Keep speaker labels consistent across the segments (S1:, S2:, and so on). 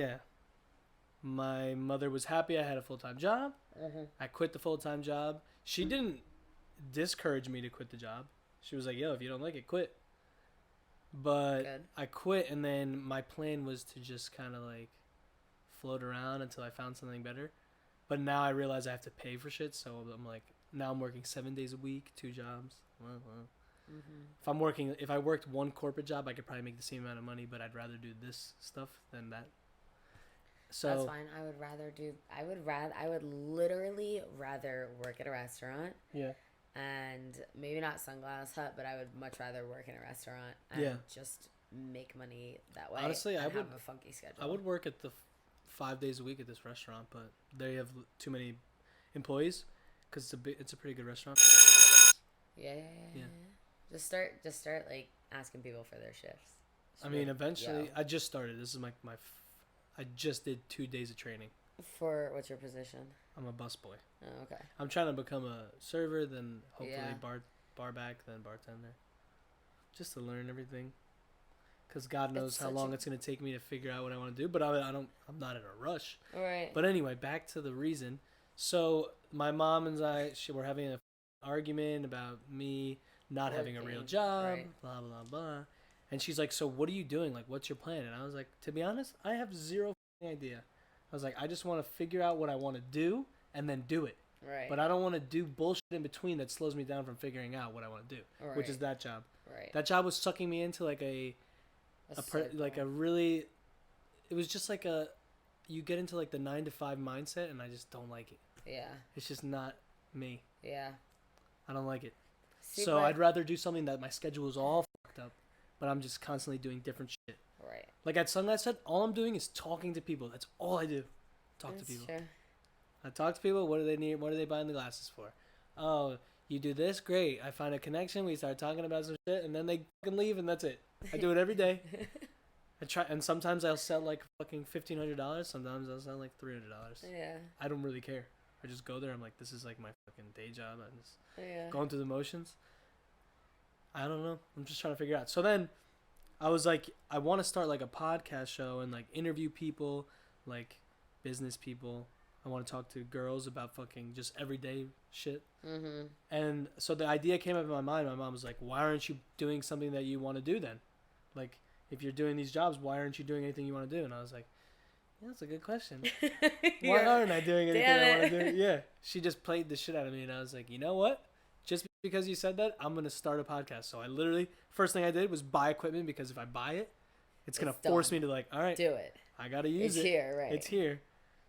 S1: yeah. My mother was happy I had a full-time job. I quit the full-time job. She didn't discourage me to quit the job. She was like, yo, if you don't like it, quit. But
S2: Good.
S1: I quit, and then my plan was to just kind of like float around until I found something better. But now I realize I have to pay for shit, so I'm like, now I'm working 7 days a week, 2 jobs. If I worked one corporate job, I could probably make the same amount of money, but I'd rather do this stuff than that. So
S2: That's fine. I would literally rather work at a restaurant.
S1: Yeah.
S2: And maybe not Sunglass Hut, but I would much rather work in a restaurant and just make money that way.
S1: Honestly, I would
S2: have a funky schedule.
S1: I would work at the 5 days a week at this restaurant, but they have too many employees because it's a pretty good restaurant.
S2: Yeah. Just start like asking people for their shifts.
S1: I mean, eventually, I just started. This is I just did 2 days of training.
S2: For what's your position?
S1: I'm a busboy.
S2: Oh, okay.
S1: I'm trying to become a server, then hopefully bar back, then bartender. Just to learn everything. Because God knows how long it's going to take me to figure out what I want to do. But I'm not in a rush.
S2: All right.
S1: But anyway, back to the reason. So my mom and I were having an argument about me not having a real job, blah, blah, blah. And she's like, so what are you doing? Like, what's your plan? And I was like, to be honest, I have zero idea. I was like, I just want to figure out what I want to do and then do it.
S2: Right.
S1: But I don't want to do bullshit in between that slows me down from figuring out what I want to do, which is that job.
S2: Right.
S1: That job was sucking me into like it was just like you get into like the 9 to 5 mindset, and I just don't like it.
S2: Yeah.
S1: It's just not me.
S2: Yeah.
S1: I don't like it. So I'd rather do something that my schedule is all fucked up, but I'm just constantly doing different shit.
S2: Right.
S1: Like at Sunglass Hut, all I'm doing is talking to people. That's all I do. Talk to people.
S2: True.
S1: I talk to people. What do they need? What are they buying the glasses for? Oh, you do this? Great. I find a connection. We start talking about some shit, and then they fucking leave, and that's it. I do it every day. I try, and sometimes I'll sell like fucking $1,500. Sometimes I'll sell like $300.
S2: Yeah.
S1: I don't really care. I just go there. I'm like, this is like my fucking day job. I'm just going through the motions. I don't know. I'm just trying to figure it out. So then I was like, I want to start like a podcast show and like interview people, like business people. I want to talk to girls about fucking just everyday shit. Mm-hmm. And so the idea came up in my mind. My mom was like, why aren't you doing something that you want to do then? Like, if you're doing these jobs, why aren't you doing anything you want to do? And I was like, yeah, that's a good question. Why aren't I doing anything I want to do? Yeah. She just played the shit out of me. And I was like, you know what? Just because you said that, I'm going to start a podcast. So I literally, first thing I did was buy equipment, because if I buy it, it's going to force me to like, all right,
S2: do it.
S1: I got to use it.
S2: It's here, right?
S1: It's here.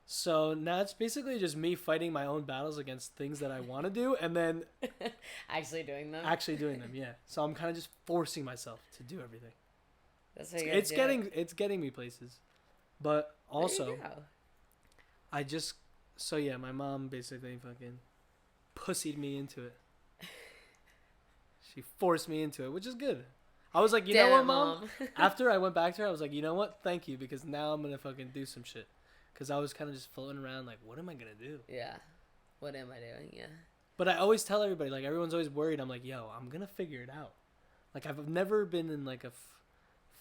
S1: So now it's basically just me fighting my own battles against things that I want to do, and then
S2: actually doing them.
S1: Yeah. So I'm kind of just forcing myself to do everything.
S2: That's what
S1: it's getting me places, but also my mom basically fucking pussied me into it. She forced me into it, which is good. I was like, you know what, Mom? After I went back to her, I was like, you know what? Thank you, because now I'm gonna fucking do some shit. Because I was kind of just floating around like, what am I going to do?
S2: Yeah. What am I doing? Yeah.
S1: But I always tell everybody, like, everyone's always worried. I'm like, yo, I'm going to figure it out. Like, I've never been in, like, a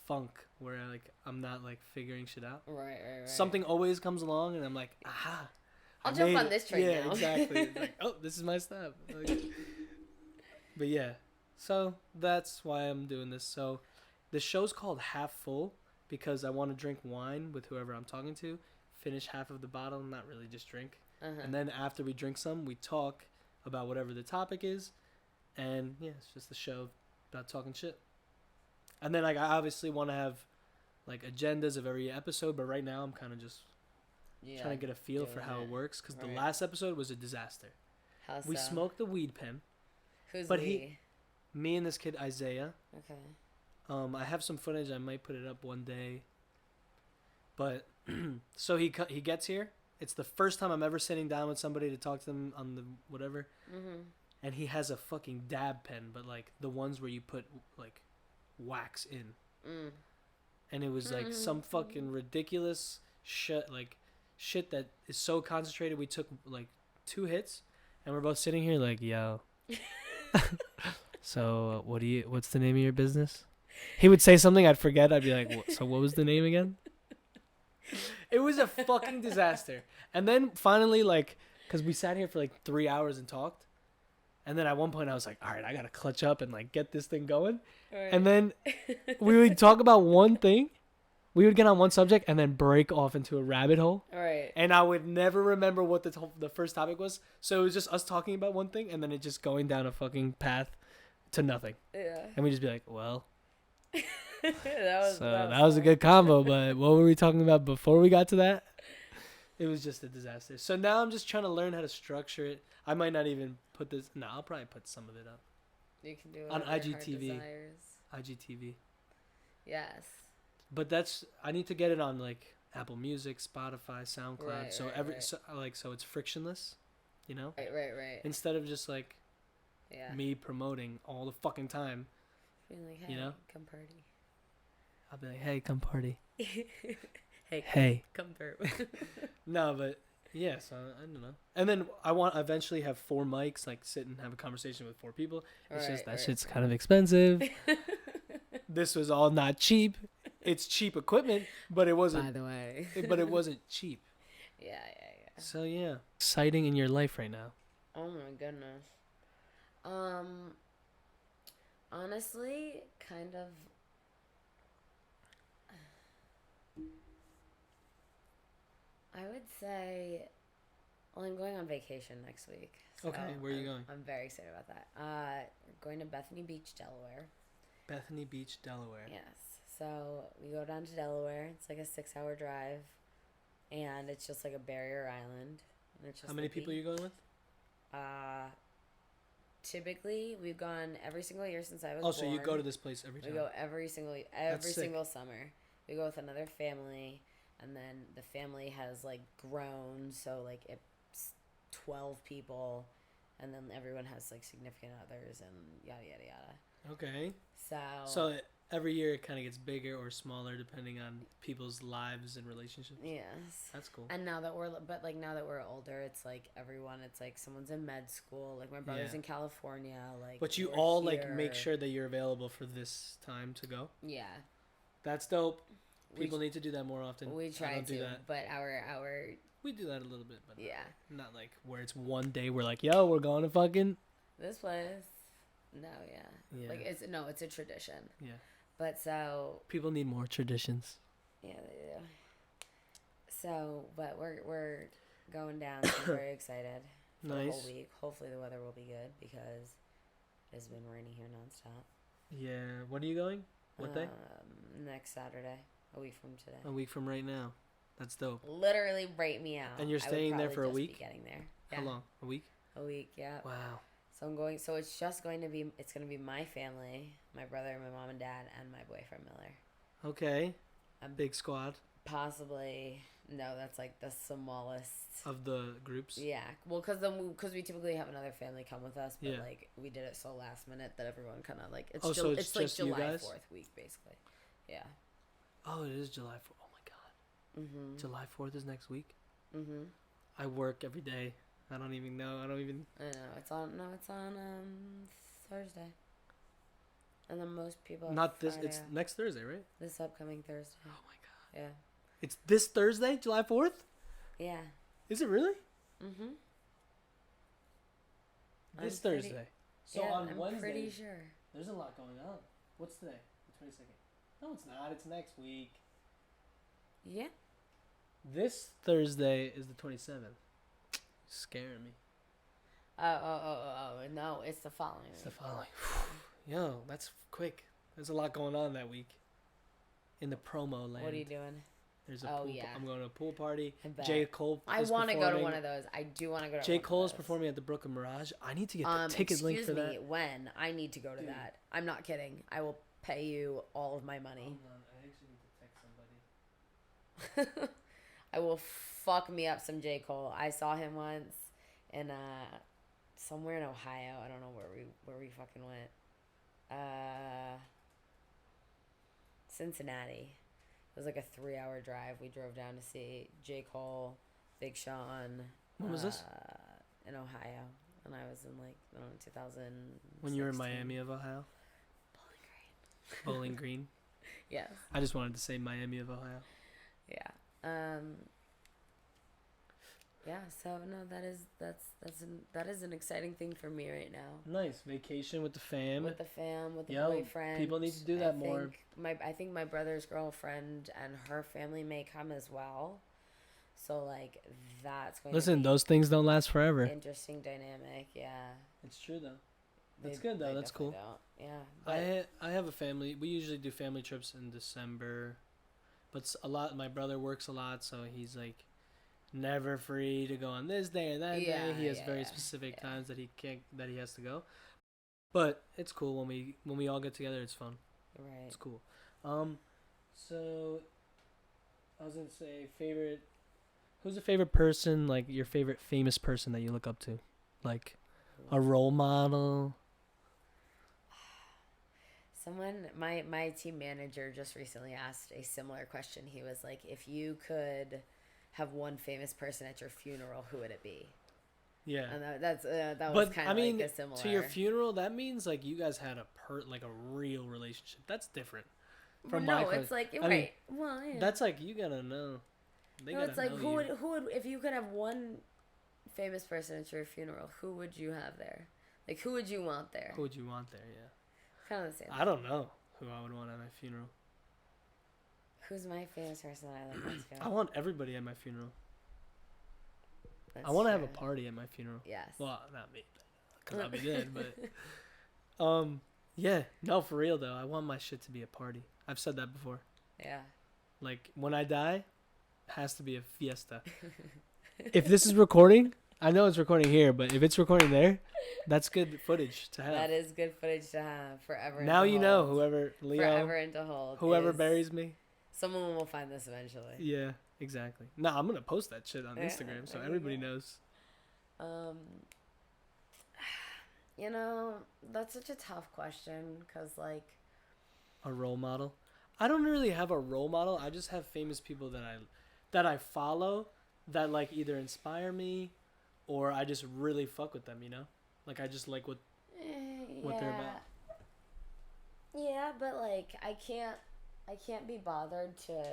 S1: funk where, I'm not, like, figuring shit out.
S2: Right.
S1: Something always comes along, and I'm like, aha.
S2: I'll jump on this train now.
S1: Yeah, exactly. Like, oh, this is my step. Like, but, yeah. So, that's why I'm doing this. So, the show's called Half Full because I want to drink wine with whoever I'm talking to. Finish half of the bottle, not really just drink. And then after we drink some, we talk about whatever the topic is. And yeah, it's just a show about talking shit. And then like I obviously want to have like agendas of every episode, but right now I'm kind of just trying to get a feel for how it works, because the last episode was a disaster.
S2: How so?
S1: We smoked the weed pen.
S2: Who's we?
S1: Me and this kid Isaiah.
S2: Okay.
S1: I have some footage. I might put it up one day. But so he gets here. It's the first time I'm ever sitting down with somebody to talk to them on the whatever. Mm-hmm. And he has a fucking dab pen, but like the ones where you put like wax in. Mm. And it was like some fucking ridiculous shit, like shit that is so concentrated. We took like 2 hits, and we're both sitting here like, yo. So what's the name of your business? He would say something, I'd forget. I'd be like, so what was the name again? It was a fucking disaster. And then finally, like, because we sat here for like 3 hours and talked. And then at one point I was like, all right, I got to clutch up and like get this thing going. Right. And then we would talk about one thing. We would get on one subject and then break off into a rabbit hole.
S2: Right.
S1: And I would never remember what the first topic was. So it was just us talking about one thing and then it just going down a fucking path to nothing.
S2: Yeah.
S1: And we'd just be like, well.
S2: that
S1: was a good combo. But what were we talking about before we got to that? It was just a disaster. So now I'm just trying to learn how to structure it. I might not even put this. No, I'll probably put some of it up.
S2: You can do it
S1: on IGTV. IGTV.
S2: Yes.
S1: But I need to get it on like Apple Music, Spotify, SoundCloud.
S2: Right,
S1: so
S2: right.
S1: So it's frictionless, you know?
S2: Right.
S1: Instead of just like me promoting all the fucking time.
S2: Being like, hey,
S1: you know?
S2: Come party.
S1: I'll be like, hey, come party.
S2: hey, come party.
S1: No, but yeah, so I don't know. And then I want to eventually have 4 mics, like sit and have a conversation with 4 people. It's just that shit's kind of expensive. This was all not cheap. It's cheap equipment, but it wasn't.
S2: By the way.
S1: But it wasn't cheap.
S2: Yeah.
S1: So yeah, exciting in your life right now.
S2: Oh my goodness. Honestly, kind of. I would say, well, I'm going on vacation next week. So
S1: okay, where are you going?
S2: I'm very excited about that. We're going to Bethany Beach, Delaware.
S1: Bethany Beach, Delaware.
S2: Yes. So we go down to Delaware. It's like a 6-hour drive, and it's just like a barrier island. And it's just
S1: how many people are you going with?
S2: Typically we've gone every single year since I was born.
S1: So you go to this place every time?
S2: We go every single summer. We go with another family, and then the family has like grown, so like it's 12 people, and then everyone has like significant others and yada yada yada.
S1: Okay.
S2: So
S1: every year it kind of gets bigger or smaller depending on people's lives and relationships.
S2: Yes.
S1: That's cool.
S2: And now that we're older, it's like everyone. It's like someone's in med school. Like my brother's in California. Like. But
S1: you all here. Like make sure that you're available for this time to go.
S2: Yeah.
S1: That's dope. People need to do that more often.
S2: We try to, do that. But our
S1: we do that a little bit, but
S2: yeah,
S1: not like where it's one day we're like, yo, we're going to fucking
S2: this place. No, yeah. Like it's a tradition.
S1: Yeah.
S2: But so
S1: people need more traditions.
S2: Yeah, they do. So, but we're going down. So I'm very excited for the whole week. Hopefully the weather will be good because it's been raining here nonstop.
S1: Yeah. When are you going? What day?
S2: Next Saturday. A week from today.
S1: A week from right now. That's dope.
S2: Literally rate me out.
S1: And you're staying there for a week?
S2: Be getting there.
S1: Yeah. How long? A week?
S2: A week, yeah.
S1: Wow.
S2: So it's going to be my family, my brother, my mom and dad, and my boyfriend Miller.
S1: Okay. A big squad.
S2: Possibly. No, that's like the smallest
S1: of the groups.
S2: Yeah. Well, because we typically have another family come with us, but like we did it so last minute that everyone kind of like it's like July 4th week basically. Yeah.
S1: Oh, it is July 4th. Oh my god.
S2: Mhm.
S1: July 4th is next week.
S2: Mhm.
S1: I work every day. I don't even know. I know
S2: it's on Thursday. And then most people
S1: not this Friday. It's next Thursday, right?
S2: This upcoming Thursday.
S1: Oh my god.
S2: Yeah.
S1: It's this Thursday, July 4th?
S2: Yeah.
S1: Is it really?
S2: Mhm.
S1: This Thursday. So
S2: yeah,
S1: on
S2: I'm
S1: Wednesday.
S2: Pretty sure.
S1: There's a lot going on. What's today? The 22nd. No, it's not. It's next week.
S2: Yeah.
S1: This Thursday is the 27th. Scaring me.
S2: Oh, no, it's the following.
S1: It's the following. Yo, that's quick. There's a lot going on that week. In the promo land.
S2: What are you doing?
S1: There's a pool. Yeah. I'm going to a pool party.
S2: J. Cole. I want to go to one of those. I do want to go to
S1: J. Cole is performing at the Brooklyn Mirage. I need to get the ticket link for that.
S2: Excuse me, when? I need to go to that. I'm not kidding. I will pay you all of my money.
S1: Hold on. I actually need to text somebody.
S2: I will fuck me up some J. Cole. I saw him once in somewhere in Ohio. I don't know where we fucking went. Cincinnati. It was like a 3-hour drive. We drove down to see J. Cole, Big Sean.
S1: When was this?
S2: In Ohio. And I was in like, I don't know, 2000.
S1: When you were in Miami of Ohio?
S2: Bowling Green.
S1: Bowling Green?
S2: Yes.
S1: I just wanted to say Miami of Ohio.
S2: Yeah. Yeah, so no, that is an exciting thing for me right now.
S1: Nice vacation with the fam.
S2: With the boyfriend.
S1: People need to do that more.
S2: I think my brother's girlfriend and her family may come as well. So like that's going.
S1: Listen, those things don't last forever.
S2: Interesting dynamic, yeah.
S1: It's true though. That's good though. That's cool.
S2: Don't.
S1: Yeah. I have a family. We usually do family trips in December, but my brother works a lot, so he's like never free to go on this day or that day. He has very specific times that he has to go. But it's cool when we all get together. It's fun.
S2: Right.
S1: It's cool. So I was gonna say favorite. Who's a favorite person? Like your favorite famous person that you look up to, like a role model.
S2: My team manager just recently asked a similar question. He was like, if you could have one famous person at your funeral, who would it be?
S1: Yeah,
S2: and that was kind of like a similar.
S1: To your funeral, that means like you guys had a real relationship. That's different.
S2: It's like right. Well, yeah.
S1: That's like you gotta know.
S2: It's like who would if you could have one famous person at your funeral, who would you have there? Like who would you want there?
S1: Yeah.
S2: Kind of the same.
S1: I don't know who I would want at my funeral.
S2: Who's my famous person that I like at funeral?
S1: I want everybody at my funeral. I want to have a party at my funeral.
S2: Yes.
S1: Well, not me, because I'll be dead. But, yeah, no, for real though. I want my shit to be a party. I've said that before.
S2: Yeah.
S1: Like when I die, it has to be a fiesta. If this is recording, I know it's recording here, but if it's recording there, that's good footage to have.
S2: That is good footage to have forever.
S1: Now you know, whoever Leo,
S2: forever and to hold.
S1: Whoever buries me,
S2: someone will find this eventually.
S1: Yeah, exactly. No, I'm gonna post that shit on Instagram so everybody knows.
S2: You know, that's such a tough question because like
S1: a role model. I don't really have a role model. I just have famous people that I follow that like either inspire me or I just really fuck with them, you know? Like I just like what they're about.
S2: Yeah, but like I can't be bothered to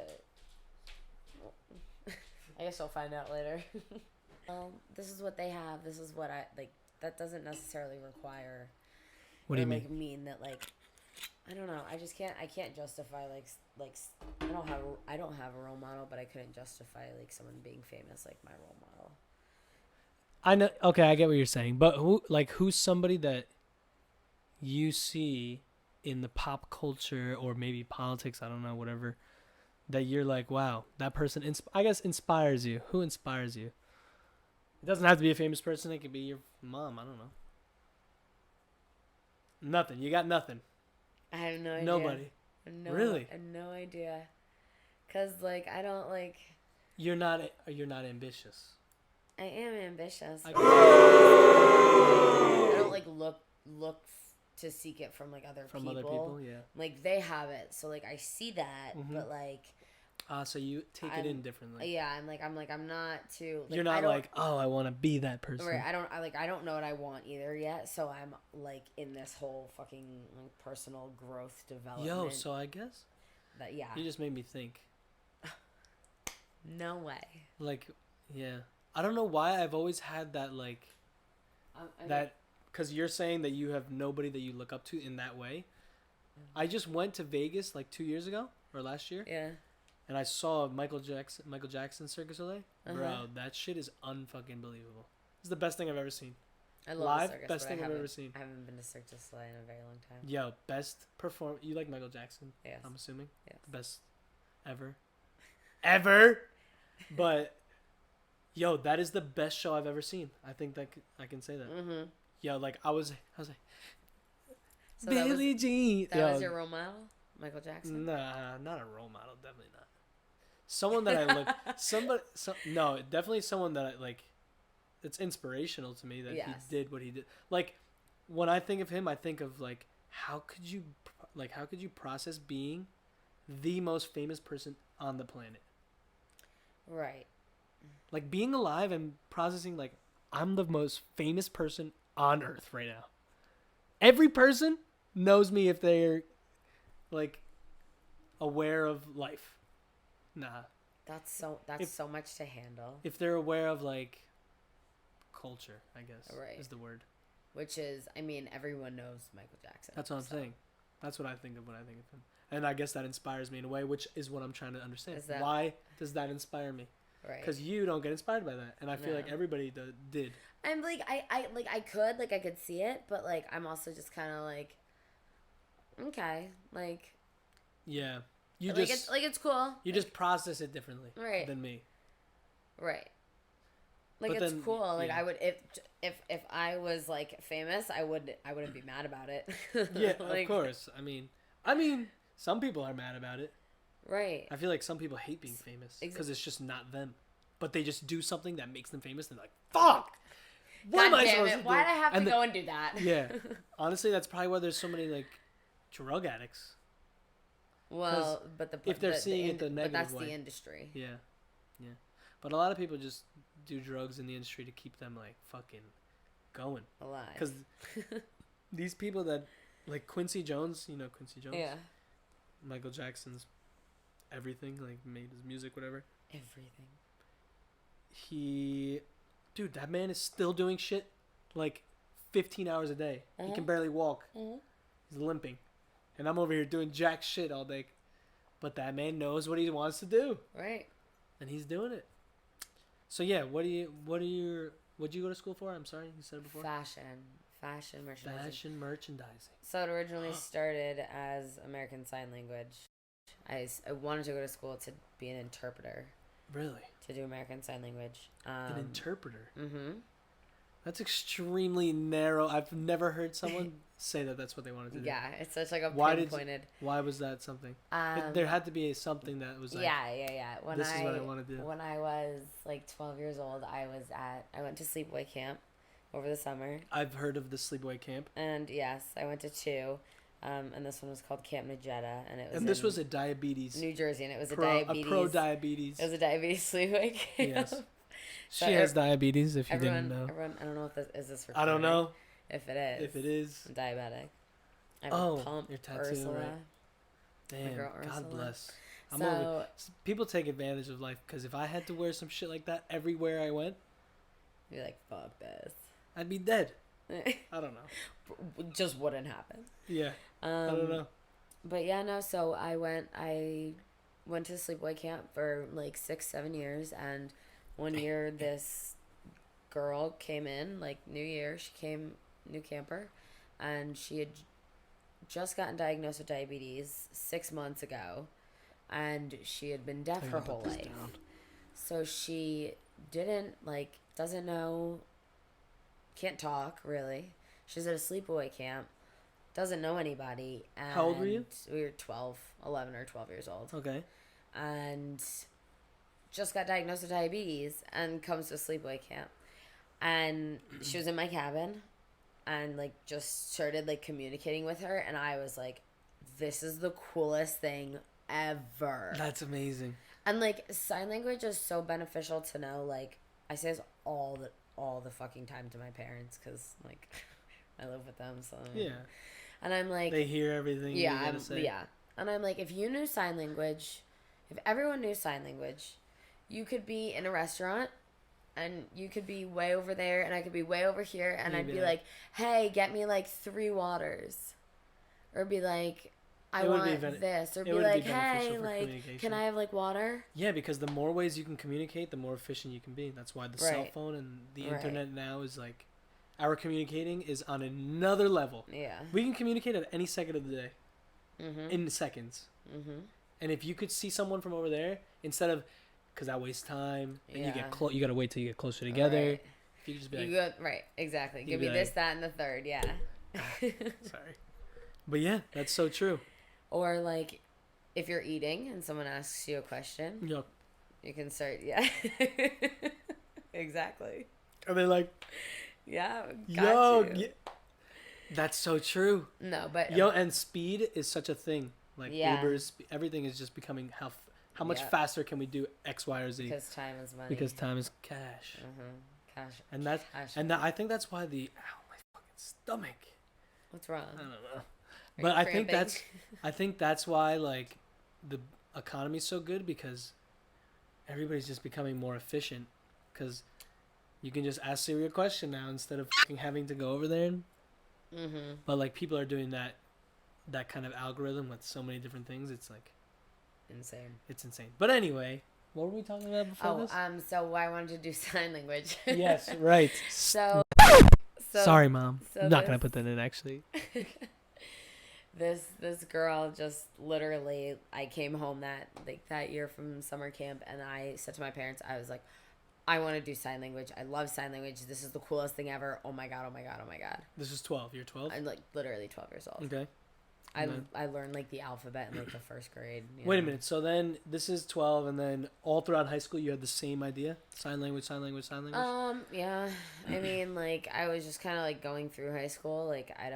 S2: I guess I'll find out later. This is what they have. This is what I like. That doesn't necessarily require.
S1: What do you mean?
S2: Mean that like, I don't know. I just can't. I can't justify like I don't have a role model, but I couldn't justify like someone being famous like my role model.
S1: I know. Okay, I get what you're saying, but who's somebody that you see in the pop culture or maybe politics? I don't know, whatever. That you're like, wow, that person. I guess inspires you. Who inspires you? It doesn't have to be a famous person. It could be your mom. I don't know. Nothing. You got nothing.
S2: I have no idea.
S1: Nobody. Really?
S2: I have no idea. Cause like I don't like.
S1: You're not ambitious.
S2: I am ambitious. I don't like look to seek it from like other people.
S1: Yeah.
S2: Like they have it, so like I see that, but like.
S1: So you take it in differently.
S2: Yeah, I'm not too. Like,
S1: you're not like, oh, I want to be that person.
S2: Right. I don't know what I want either yet. So I'm like in this whole fucking like personal growth development.
S1: Yo, so I guess.
S2: That yeah.
S1: You just made me think.
S2: No way.
S1: Like, yeah, I don't know why I've always had that like. That, because you're saying that you have nobody that you look up to in that way. Mm-hmm. I just went to Vegas like 2 years ago or last year.
S2: Yeah.
S1: And I saw Michael Jackson Cirque du Soleil. Bro, that shit is unfucking believable. It's the best thing I've ever seen.
S2: I love
S1: live,
S2: circus,
S1: best thing I've ever seen.
S2: I haven't been to Cirque du Soleil in a very long time.
S1: Yo, best perform. You like Michael Jackson?
S2: Yes.
S1: I'm assuming.
S2: Yes.
S1: The best ever. Ever. But yo, that is the best show I've ever seen. I think that I can say that. Mm-hmm. Yo, like I was like, so Billie Jean.
S2: That was your role model, Michael Jackson?
S1: Nah, not a role model. Definitely not. Someone that I look. No, definitely someone that I like. It's inspirational to me that he did what he did. Like, when I think of him, I think of like, how could you process being the most famous person on the planet?
S2: Right.
S1: Like being alive and processing like, I'm the most famous person on Earth right now. Every person knows me if they're like aware of life. Nah,
S2: That's so much to handle.
S1: If they're aware of like culture, I guess is the word.
S2: Which is, I mean, everyone knows Michael Jackson.
S1: That's what I'm saying. That's what I think of when I think of him. And I guess that inspires me in a way, which is what I'm trying to understand. Why does that inspire me?
S2: Right.
S1: Because you don't get inspired by that, and I feel like everybody did.
S2: I'm like, I could see it, but like, I'm also just kind of like, okay, like.
S1: Yeah.
S2: It's cool.
S1: You just process it differently than me.
S2: Right. Like, but it's cool. Like, I would, if I was like famous, I wouldn't be mad about it.
S1: Yeah, like, of course. I mean, some people are mad about it.
S2: Right.
S1: I feel like some people hate being famous because it's just not them. But they just do something that makes them famous, and they're like, fuck! What am I supposed to do?
S2: Why'd I have to go and do that?
S1: Yeah. Honestly, that's probably why there's so many, like, drug addicts.
S2: Well, but
S1: if they're seeing it the negative way.
S2: But that's the industry.
S1: Yeah. Yeah. But a lot of people just do drugs in the industry to keep them, like, fucking going.
S2: Alive.
S1: Because these people that, like Quincy Jones, you know Quincy Jones?
S2: Yeah.
S1: Michael Jackson's everything, like, made his music, whatever.
S2: Everything.
S1: Dude, that man is still doing shit, like, 15 hours a day. He can barely walk. He's limping. And I'm over here doing jack shit all day. But that man knows what he wants to do.
S2: Right.
S1: And he's doing it. So, yeah, what'd you go to school for? I'm sorry, you said it before.
S2: Fashion merchandising.
S1: Fashion merchandising.
S2: So it originally started as American Sign Language. I wanted to go to school to be an interpreter.
S1: Really?
S2: To do American Sign Language.
S1: An interpreter?
S2: Mm-hmm.
S1: That's extremely narrow. I've never heard someone say that that's what they wanted to do.
S2: Yeah, it's such like a pinpointed.
S1: Why was that something? There had to be something that was like.
S2: Yeah.
S1: This is what I want to do.
S2: When I was like 12 years old, I went to sleepaway camp over the summer.
S1: I've heard of the sleepaway camp.
S2: And yes, I went to 2. And this one was called Camp Najeta, and it was.
S1: And this was a diabetes.
S2: New Jersey, and it was a pro-diabetes. It was a diabetes sleepaway camp. Yes.
S1: So she has diabetes. If you didn't know.
S2: Everyone, I don't know if this is this.
S1: I don't know.
S2: If it is.
S1: If it is.
S2: I'm diabetic. I have a pump.
S1: Your tattoo.
S2: Ursula.
S1: Right. Damn. God bless.
S2: So,
S1: people take advantage of life because if I had to wear some shit like that everywhere I went,
S2: you'd be like, fuck this.
S1: I'd be dead. I don't know.
S2: Just wouldn't happen.
S1: Yeah. I don't know.
S2: But yeah, no. So I went to sleepaway camp for like 6-7 years, and one year this girl came in, like New Year. She came, new camper, and she had just gotten diagnosed with diabetes 6 months ago, and she had been deaf her whole life. So she doesn't know, can't talk really. She's at a sleepaway camp, doesn't know anybody. And
S1: how old were you?
S2: We were 11 or 12 years old.
S1: Okay.
S2: And just got diagnosed with diabetes and comes to sleepaway camp. And she was in my cabin and like just started like communicating with her, and I was like, this is the coolest thing ever.
S1: That's amazing.
S2: And like sign language is so beneficial to know. Like I say this all the fucking time to my parents because like I live with them, so
S1: yeah.
S2: And I'm like,
S1: they hear everything.
S2: Yeah,
S1: you gotta say.
S2: Yeah. And I'm like, if you knew sign language, if everyone knew sign language, you could be in a restaurant and you could be way over there and I could be way over here and I'd be like, hey, get me like 3 waters. Or be like, I want this. Or be like, hey, like, can I have like water?
S1: Yeah, because the more ways you can communicate, the more efficient you can be. That's why the cell phone and the internet now is like, our communicating is on another level.
S2: Yeah.
S1: We can communicate at any second of the day.
S2: Mm-hmm.
S1: In seconds.
S2: Mm-hmm.
S1: And if you could see someone from over there, instead of, because that wastes time, and you get you gotta wait till you get closer together.
S2: Right.
S1: If you just be like,
S2: right, exactly. Give me this, that, and the third. Yeah.
S1: Sorry, but yeah, that's so true.
S2: Or like, if you're eating and someone asks you a question, you can start. Yeah. Exactly.
S1: Are they like?
S2: Yeah.
S1: Yeah. That's so true.
S2: No, but
S1: and speed is such a thing. Like Uber's, everything is just becoming how much faster can we do X, Y, or Z?
S2: Because time is money.
S1: Because time is cash.
S2: Mm-hmm. Cash.
S1: And that's I think that's why my fucking stomach.
S2: What's wrong?
S1: I don't know. But I think that's why like the economy's so good because everybody's just becoming more efficient because you can just ask Siri a question now instead of having to go over there. But like people are doing that kind of algorithm with so many different things. It's like
S2: insane.
S1: It's insane. But anyway, what were we talking about before this?
S2: So I wanted to do sign language.
S1: Yes, right.
S2: So
S1: sorry, Mom. I'm not gonna put that in actually.
S2: This girl just literally, I came home that year from summer camp, and I said to my parents, I was like, I want to do sign language. I love sign language. This is the coolest thing ever. Oh my god, oh my god, oh my god.
S1: This is 12. You're 12?
S2: I'm like literally 12 years old.
S1: Okay.
S2: I learned like the alphabet in like the first grade.
S1: Wait a minute. So then this is 12, and then all throughout high school you had the same idea? Sign language, sign language, sign language?
S2: Yeah. I mean, like, I was just kind of like going through high school. Like, I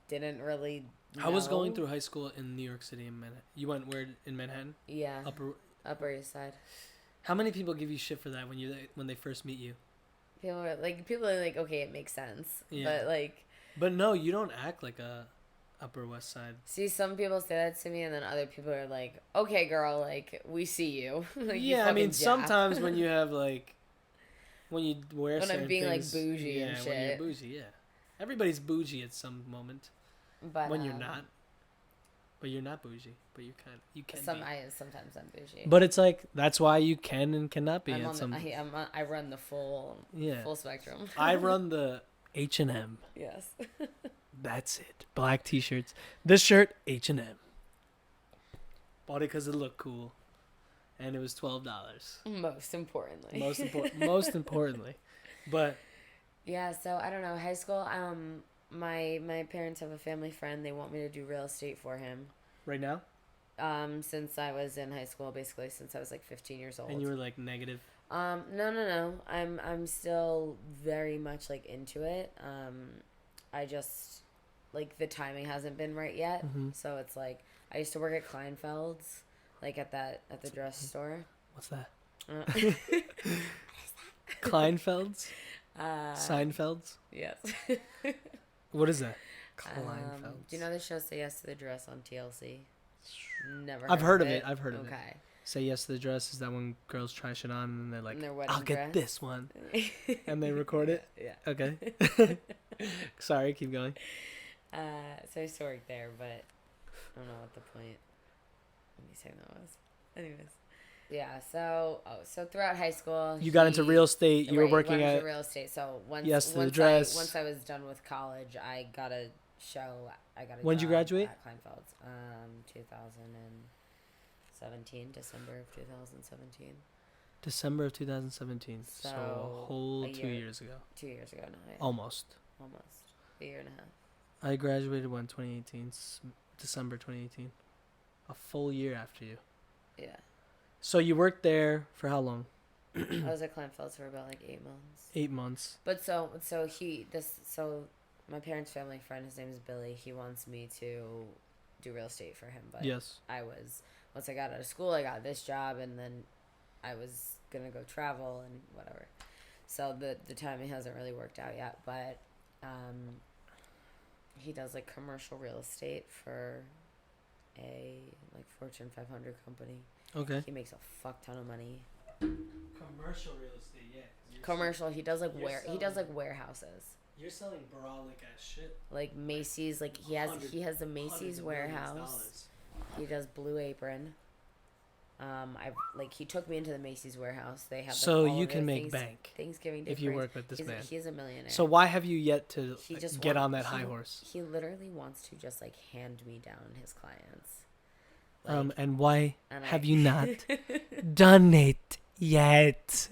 S2: didn't really know.
S1: I was going through high school in New York City in Manhattan. You went where in Manhattan?
S2: Yeah. Upper East Side.
S1: How many people give you shit for that when they first meet you?
S2: People are like, okay, it makes sense. Yeah.
S1: But no, you don't act like a Upper West Side.
S2: See, some people say that to me, and then other people are like, okay, girl, like, we see you.
S1: Like, yeah, I mean, sometimes when you have, like, when you wear certain things. When I'm being, like,
S2: bougie and shit. Yeah, when you're
S1: bougie, yeah. Everybody's bougie at some moment.
S2: But
S1: when you're not. But you're not bougie. But you can be.
S2: Sometimes I'm bougie.
S1: But it's like, that's why you can and cannot be.
S2: I run the full spectrum.
S1: I run the H&M.
S2: Yes.
S1: That's it. Black t-shirts. This shirt, H&M. Bought it because it looked cool. And it was $12.
S2: Most importantly.
S1: Most importantly. But.
S2: Yeah, so I don't know. High school, my parents have a family friend. They want me to do real estate for him.
S1: Right now?
S2: Since I was in high school, basically since I was like 15 years old.
S1: And you were like negative?
S2: No. I'm still very much like into it. I just like the timing hasn't been right yet. Mm-hmm. So it's like I used to work at Kleinfeld's, like at the dress store.
S1: What's that? What is that? Kleinfeld's? Seinfeld's?
S2: Yes.
S1: What is that? Kleinfeld's.
S2: Do you know the show Say Yes to the Dress on TLC? Never.
S1: I've heard of it. I've heard of it.
S2: Okay.
S1: Say Yes to the Dress is that when girls try shit on and they're like, I'll
S2: get
S1: dress. This one. And they record it?
S2: Yeah.
S1: Okay. Sorry, keep going.
S2: So I used to work there, but I don't know what the point of me saying that was. Anyways. Yeah, so throughout high school,
S1: you got into real estate. You were working at
S2: real estate. So once I was done with college, I got a show.
S1: When did you graduate?
S2: At Kleinfeld's, 2017, December of 2017.
S1: December of 2017. So a whole 2 years ago.
S2: 2 years ago now. Yeah.
S1: Almost.
S2: A year and a half.
S1: I graduated 2018, December 2018. A full year after you.
S2: Yeah.
S1: So you worked there for how long?
S2: I was at Kleinfeld's for about like 8 months.
S1: 8 months.
S2: But so my parents' family friend, his name is Billy. He wants me to do real estate for him. But
S1: yes.
S2: Once I got out of school, I got this job, and then I was gonna go travel and whatever. So the timing hasn't really worked out yet, but he does like commercial real estate for a like Fortune 500 company.
S1: Okay.
S2: He makes a fuck ton of money.
S1: Commercial real estate, yeah.
S2: Commercial. He does like warehouses.
S1: You're selling brolic ass shit.
S2: Like Macy's, like he has a Macy's warehouse. He does Blue Apron. He took me into the Macy's warehouse. They have
S1: so you can make bank
S2: Thanksgiving
S1: if you work with this man.
S2: He's a millionaire.
S1: So why have you yet to get on that high horse?
S2: He literally wants to just like hand me down his clients.
S1: And why have you not done it yet?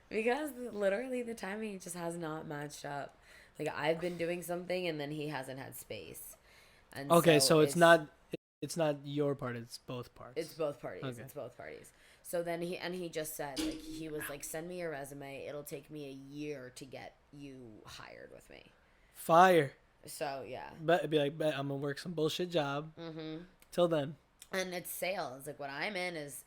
S2: Because literally the timing just has not matched up. Like I've been doing something and then he hasn't had space. And
S1: okay, so it's not your part, it's both parts.
S2: It's both parties. Okay. It's both parties. So then he just said, like, he was like, send me your resume. It'll take me a year to get you hired with me.
S1: Fire.
S2: So, yeah.
S1: But it'd be like, I'm going to work some bullshit job. Mm-hmm. Till then.
S2: And it's sales. Like, what I'm in is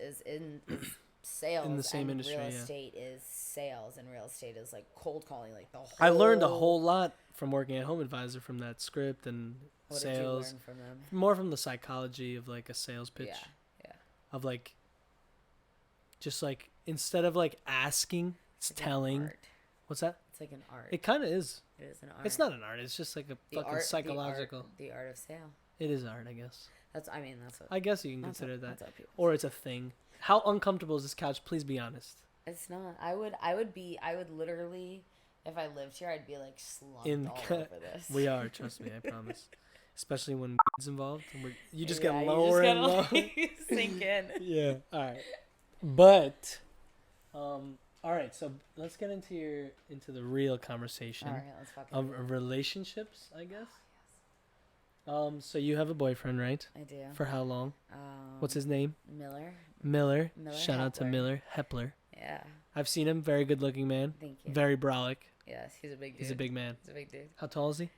S2: sales.
S1: In the same industry,
S2: real estate is sales. And real estate is, like, cold calling. Like, the whole...
S1: I learned a whole lot from working at Home Advisor from that script and
S2: what
S1: sales.
S2: Did you learn from them?
S1: More from the psychology of, like, a sales pitch.
S2: Yeah.
S1: Of, like, just like instead of like asking, it's telling. What's that?
S2: It's like an art.
S1: It kind of is.
S2: It is an art.
S1: It's not an art. It's just like a fucking psychological.
S2: The art of sale.
S1: It is art, I guess.
S2: That's what.
S1: I guess you can consider that. Or it's a thing. How uncomfortable is this couch? Please be honest.
S2: It's not. I would literally, if I lived here, I'd be like slumped all over this.
S1: We are, trust me, I promise. Especially when it's involved. You just get lower and lower.
S2: Sink in.
S1: Yeah. All right. But, all right. So let's get into the real conversation.
S2: All right, let's fucking
S1: of relationships, I guess. So you have a boyfriend, right?
S2: I do.
S1: For how long? What's his name?
S2: Miller.
S1: Shout out to Miller Hepler.
S2: Yeah.
S1: I've seen him. Very good looking man.
S2: Thank you.
S1: Very brolic.
S2: Yes, he's a big dude.
S1: He's a big man.
S2: He's a big dude.
S1: How tall is he?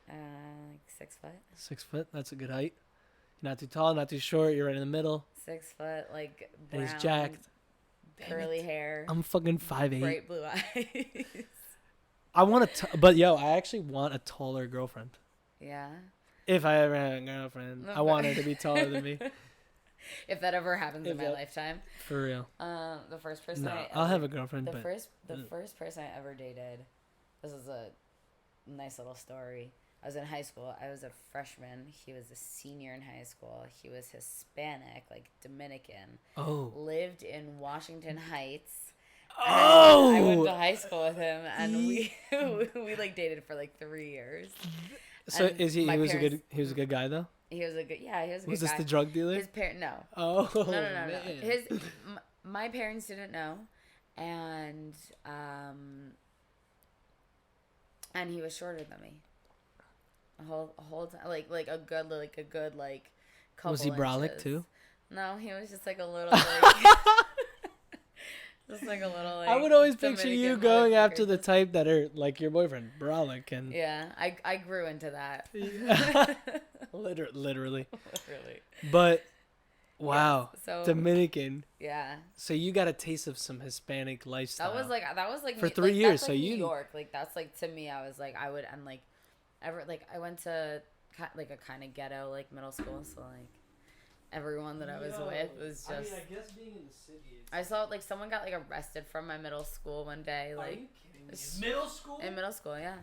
S2: Like 6 foot.
S1: 6 foot. That's a good height. Not too tall, not too short. You're right in the middle.
S2: 6 foot, like
S1: and
S2: brown,
S1: he's jacked.
S2: Curly hair.
S1: I'm fucking 5'8".
S2: Bright blue eyes.
S1: I want but I actually want a taller girlfriend.
S2: Yeah.
S1: If I ever had a girlfriend, I want her to be taller than me.
S2: If that ever happens in my lifetime.
S1: For real.
S2: The first person.
S1: No, I'll have a girlfriend.
S2: The first person I ever dated. This is a nice little story. I was in high school. I was a freshman. He was a senior in high school. He was Hispanic, like Dominican.
S1: Oh.
S2: Lived in Washington Heights.
S1: Oh.
S2: I went to high school with him, and we like dated for like 3 years.
S1: So is he? He was a good guy though.
S2: He was a good. Yeah, he was a good guy.
S1: Was this the drug dealer?
S2: His parent, no.
S1: Oh.
S2: No. My parents didn't know, and he was shorter than me. A whole time, like a good couple.
S1: Was he brolic
S2: inches.
S1: too?
S2: No, he was just like a little. Just like a little.
S1: I would always picture you going after the type that are like your boyfriend, brolic, and.
S2: Yeah, I grew into that.
S1: Yeah. Literally. But, wow, yeah, so, Dominican.
S2: Yeah.
S1: So you got a taste of some Hispanic lifestyle.
S2: That was like
S1: for 3 years.
S2: That's
S1: so
S2: like
S1: you.
S2: New York, like that's like to me. I was like I would and like, I went to like a kind of ghetto like middle school, so like. Everyone that I was with was just.
S1: I mean, I guess being in the city.
S2: I saw like someone got like arrested from my middle school one day. Like,
S1: are you kidding me? In middle school?
S2: In middle school, yeah.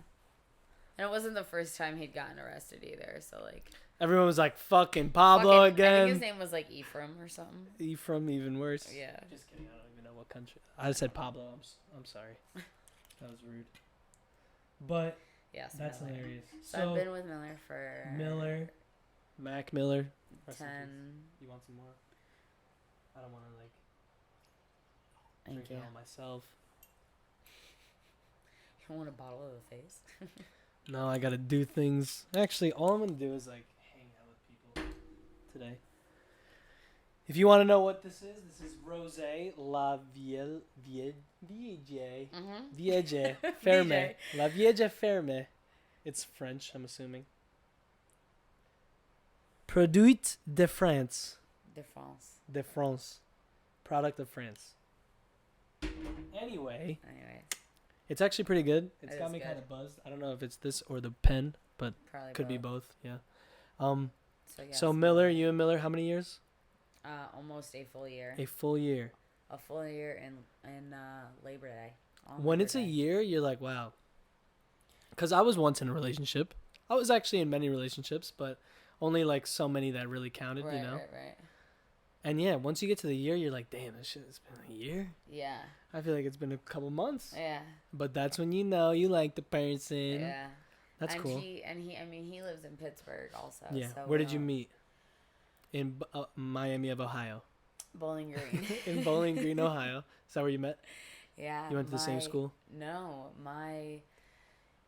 S2: And it wasn't the first time he'd gotten arrested either. So like.
S1: Everyone was like, "Fucking Pablo again."
S2: I think his name was like Ephraim or something.
S1: Ephraim, even worse.
S2: Yeah.
S1: Just kidding. I don't even know what country. I said Pablo. I'm sorry. That was rude. But.
S2: Yes.
S1: That's
S2: Miller.
S1: hilarious.
S2: So I've been with Miller for.
S1: Mac Miller.
S2: 10.
S1: You want some more? I don't want to like.
S2: Thank you.
S1: Drink it all myself.
S2: You don't want a bottle of the face?
S1: No, I gotta do things. Actually, all I'm gonna do is like hang out with people today. If you want to know what this is Rosé La Vieille Ferme. La Vieille Ferme. It's French, I'm assuming. Produit de France. De France. Product of France. Anyway. It's actually pretty good. It's got me kind of buzzed. I don't know if it's this or the pen, but probably could be both. Yeah. So Miller, you and Miller, how many years?
S2: Almost a full year.
S1: A full year.
S2: A full year in Labor Day.
S1: When it's a year, you're like, wow. Because I was once in a relationship. I was actually in many relationships, but only like so many that really counted, you know?
S2: Right.
S1: And yeah, once you get to the year, you're like, damn, this shit has been a year?
S2: Yeah.
S1: I feel like it's been a couple months.
S2: Yeah.
S1: But that's when you know you like the person.
S2: Yeah.
S1: That's cool.
S2: He lives in Pittsburgh also.
S1: Yeah.
S2: So
S1: where did you meet? In Miami of Ohio.
S2: Bowling Green.
S1: In Bowling Green, Ohio. Is that where you met?
S2: Yeah.
S1: You went to the same school?
S2: No.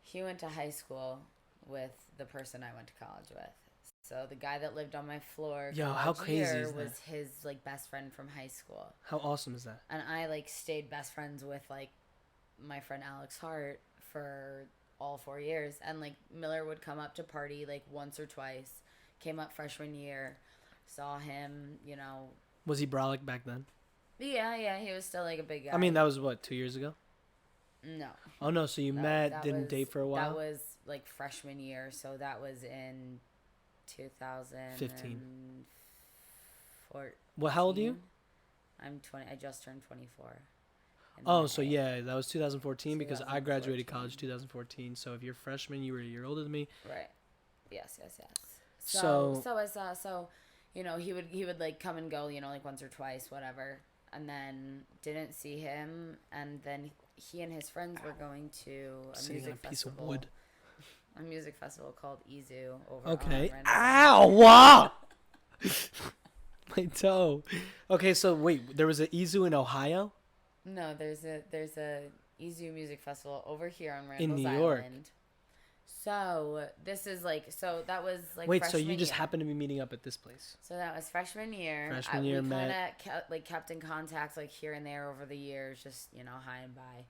S2: He went to high school with the person I went to college with. So the guy that lived on my floor
S1: how crazy is that?
S2: Was his like best friend from high school.
S1: How awesome is that?
S2: And I like stayed best friends with like my friend Alex Hart for all 4 years. And like Miller would come up to party like once or twice. Came up freshman year, saw him, you know.
S1: Was he brolic back then?
S2: Yeah, he was still like a big guy.
S1: I mean, that was what, 2 years ago?
S2: No.
S1: Oh no, so you met, didn't date for a while?
S2: That was like freshman year, so that was in 2015.
S1: Well, how old are you?
S2: I'm 20. I just turned 24.
S1: Oh, so yeah, that was 2014 because I graduated college 2014. So if you're a freshman, you were a year older than me.
S2: Right. Yes. So I saw. So, you know, he would like come and go, you know, like once or twice, whatever. And then didn't see him. And then he and his friends were going to a music festival. Piece of wood. A music festival called Izu over.
S1: Okay. Ow! Wow! My toe. Okay, so wait, there was an Izu in Ohio?
S2: No, there's a Izu music festival over here on Randall's
S1: in New
S2: Island.
S1: York.
S2: So this is like, so that was like.
S1: Wait, so you just happened to be meeting up at this place?
S2: So that was freshman year. We kind of kept in contact like here and there over the years, just, you know, high and by.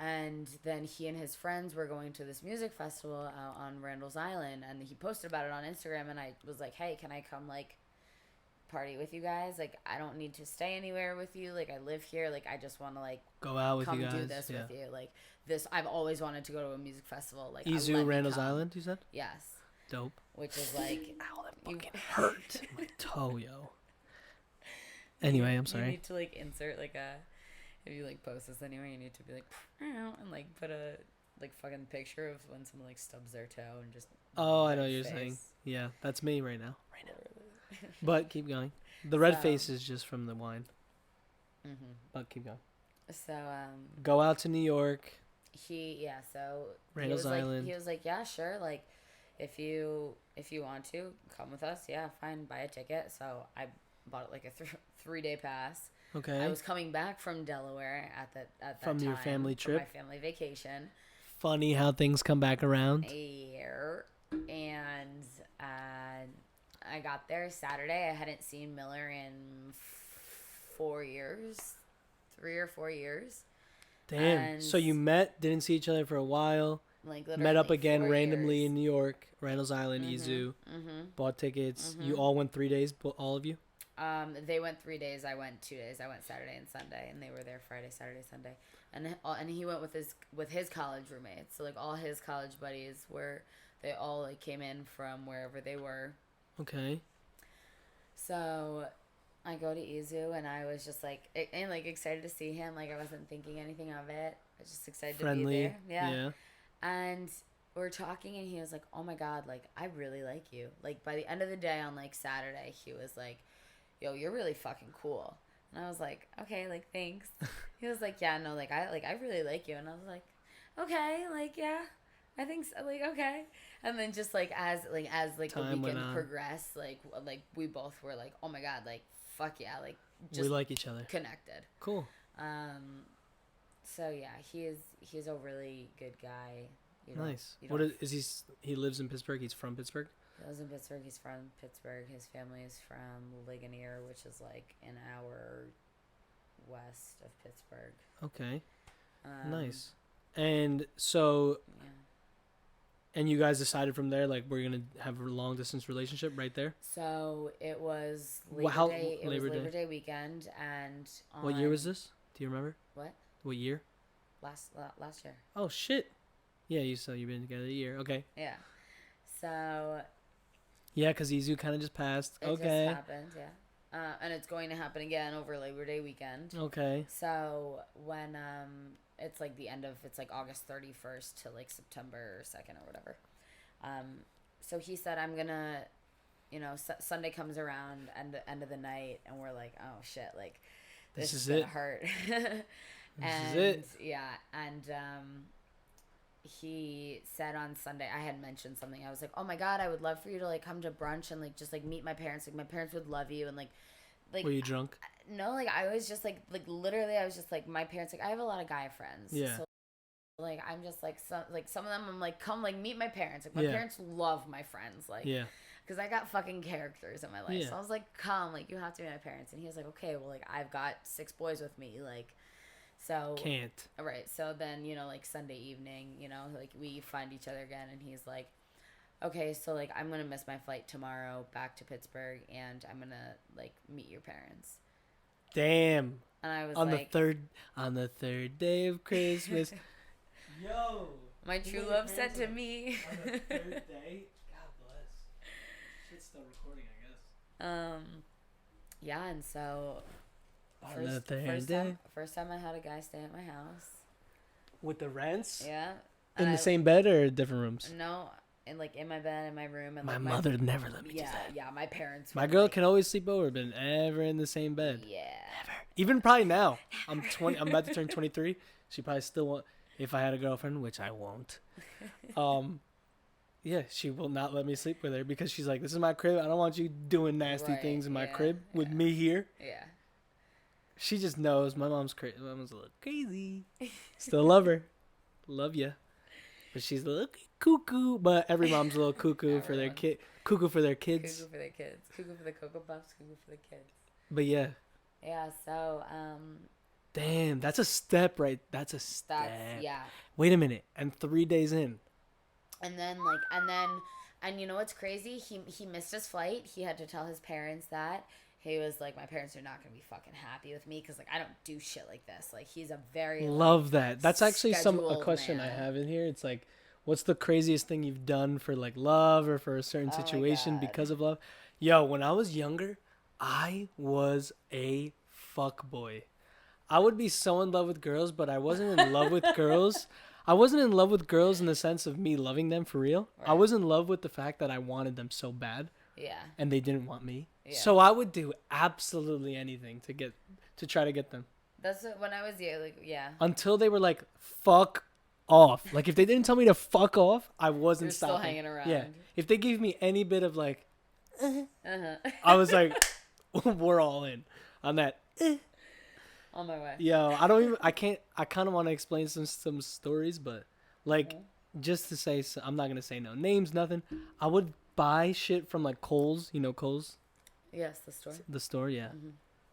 S2: And then he and his friends were going to this music festival out on Randall's Island, and he posted about it on Instagram, and I was like, hey, can I come like party with you guys? Like, I don't need to stay anywhere with you. Like, I live here. Like, I just want to like
S1: go out with you guys.
S2: Come do this with you. Like, this, I've always wanted to go to a music festival. Like,
S1: Izu, Randall's Island, you said?
S2: Yes.
S1: Dope.
S2: Which is like,
S1: ow, that fucking hurt my toe, yo. Anyway, I'm sorry.
S2: You need to like insert like a, if you like post this anyway, you need to be like, and like put a like fucking picture of when someone like stubs their toe and just.
S1: Oh, I know what you're saying. Yeah, that's me right now. But keep going. The red face is just from the wine. Mm-hmm. But keep going.
S2: So
S1: go out to New York.
S2: So
S1: Randall's Island.
S2: He was like, yeah, sure. Like, if you want to come with us, yeah, fine. Buy a ticket. So I bought like a 3-day pass.
S1: Okay.
S2: I was coming back from Delaware at that
S1: from
S2: time,
S1: your family trip.
S2: My family vacation.
S1: Funny how things come back around.
S2: And I got there Saturday. I hadn't seen Miller in 4 years, 3 or 4 years.
S1: Damn. And so you didn't see each other for a while.
S2: Like
S1: met up again randomly in New York, Randall's Island, Izu. Bought tickets. You all went 3 days, all of you?
S2: They went 3 days. I went 2 days. I went Saturday and Sunday, and they were there Friday, Saturday, Sunday. And he went with his college roommates. So like all his college buddies they all like came in from wherever they were.
S1: Okay.
S2: So I go to Izu, and I was just like, and like excited to see him. Like I wasn't thinking anything of it. I was just excited to be there. Yeah. And we're talking, and he was like, oh my God, like I really like you. Like by the end of the day on like Saturday, he was like, yo, you're really fucking cool. And I was like, okay, like thanks. He was like, yeah, no, like I really like you. And I was like, okay, like yeah, I think so, like okay. And then just like as the weekend progressed, like we both were like, oh my God, like fuck yeah, like just
S1: we like each other,
S2: connected.
S1: Cool.
S2: So yeah, he's a really good guy.
S1: Nice. He lives in Pittsburgh. He's from Pittsburgh.
S2: He lives in Pittsburgh. He's from Pittsburgh. His family is from Ligonier, which is like an hour west of Pittsburgh.
S1: Okay. Nice. And so, and you guys decided from there, like, we're going to have a long distance relationship right there?
S2: So it was Labor Day. It was Labor Day weekend. And
S1: what year was this? Do you remember?
S2: What
S1: year?
S2: Last year.
S1: Oh, shit. Yeah, you've been together a year. Okay.
S2: Yeah. So.
S1: Yeah, because Izu kind of just passed.
S2: It just happened, yeah. And it's going to happen again over Labor Day weekend.
S1: Okay.
S2: So when it's like it's like August 31st to like September 2nd or whatever. So he said, I'm gonna, Sunday comes around and the end of the night, and we're like, oh shit, like this is gonna hurt.
S1: This is it.
S2: Yeah, and he said on Sunday, I had mentioned something. I was like, oh my God, I would love for you to like come to brunch and like just like meet my parents. Like my parents would love you. And like
S1: were you drunk?
S2: No, like I was just like literally I was just like, my parents, like I have a lot of guy friends.
S1: Yeah. So
S2: like I'm just like some of them I'm like, come like meet my parents. Like my parents love my friends. Like because I got fucking characters in my life. So I was like, come, like you have to meet my parents. And he was like, okay, well like I've got 6 boys with me, like. So
S1: can't.
S2: Right. So then, like Sunday evening, like we find each other again, and he's like, okay, so like I'm going to miss my flight tomorrow back to Pittsburgh, and I'm going to like meet your parents.
S1: Damn.
S2: And I was
S1: on the third day of Christmas. Yo.
S2: My true love said to me.
S1: On the third day? God bless. Shit's still recording, I guess.
S2: Yeah, and so First time I had a guy stay at my house.
S1: With the rents?
S2: Yeah.
S1: In the same bed or different rooms?
S2: No, in my bed, in my room. And
S1: my mother never let me do that.
S2: Yeah, my parents.
S1: My girl can always sleep over, but never in the same bed.
S2: Yeah.
S1: Never. Even probably now. I'm 20. I'm about to turn 23. She probably still won't. If I had a girlfriend, which I won't. Yeah, she will not let me sleep with her because she's like, this is my crib. I don't want you doing nasty things in my crib with me here.
S2: Yeah.
S1: She just knows my mom's crazy. My mom's a little crazy. Still love her. Love ya. But she's a little cuckoo. But every mom's a little cuckoo for their kid. Cuckoo for their kids.
S2: Cuckoo for their kids. Cuckoo for the Cocoa Puffs. Cuckoo for the kids.
S1: But yeah.
S2: Yeah, so,
S1: Damn, that's a step, right? That's a step.
S2: Yeah.
S1: Wait a minute. And 3 days in.
S2: And you know what's crazy? He missed his flight. He had to tell his parents that. He was like, my parents are not going to be fucking happy with me because, like, I don't do shit like this. Like, he's a very,
S1: love that. That's actually a question man. I have in here. It's like, what's the craziest thing you've done for, like, love or for a certain situation because of love? Yo, when I was younger, I was a fuckboy. I would be so in love with girls, but I wasn't in love with girls. I wasn't in love with girls in the sense of me loving them for real. Right. I was in love with the fact that I wanted them so bad. Yeah. And they didn't want me. Yeah. So I would do absolutely anything to try to get them.
S2: That's when I was yeah.
S1: Until they were like, fuck off. Like if they didn't tell me to fuck off, I wasn't stopping.
S2: Still hanging around.
S1: Yeah. If they gave me any bit of like, I was like, we're all in on that.
S2: On my way.
S1: Yo, I kind of want to explain some stories, but like just to say, I'm not going to say no names, nothing. I would buy shit from like Kohl's, you know Kohl's?
S2: Yes, the store.
S1: The store, yeah. Mm-hmm.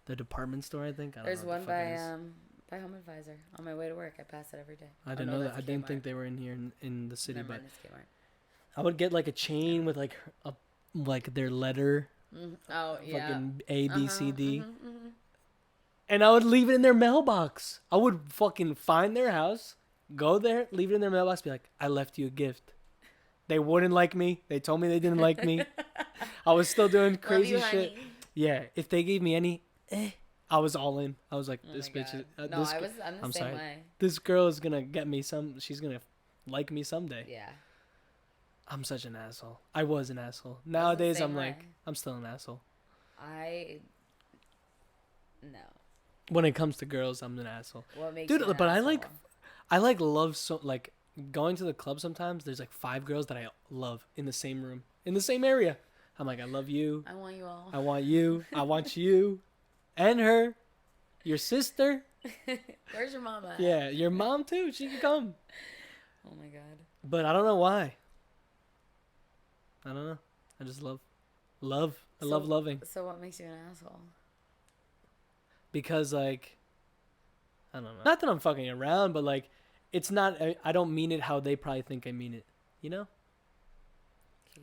S1: The department store, I think.
S2: There's one by Home Advisor. On my way to work, I pass it every day.
S1: I didn't know that. I didn't think they were in here in the city, but I would get like a chain with like their letter.
S2: Mm-hmm. Oh, yeah.
S1: Fucking A, B, C, D. And I would leave it in their mailbox. I would fucking find their house, go there, leave it in their mailbox, be like, I left you a gift. They wouldn't like me. They told me they didn't like me. I was still doing crazy shit. Honey. Yeah. If they gave me any, I was all in. I was like, this bitch is... I'm the same way. This girl is going to get me she's going to like me someday.
S2: Yeah.
S1: I'm such an asshole. I was an asshole. Nowadays, I'm like, I'm still an asshole.
S2: No.
S1: When it comes to girls, I'm an asshole.
S2: What makes you an
S1: but
S2: asshole?
S1: I like love so like going to the club sometimes. There's like 5 girls that I love in the same room, in the same area. I'm like, I love you.
S2: I want you all.
S1: I want you. I want you, and her, your sister.
S2: Where's your mama?
S1: Yeah, your mom too. She can come.
S2: Oh my god.
S1: But I don't know why. I don't know. I just love. I love loving.
S2: So what makes you an asshole?
S1: Because, like, I don't know. Not that I'm fucking around, but, like, it's not... I don't mean it how they probably think I mean it. You know?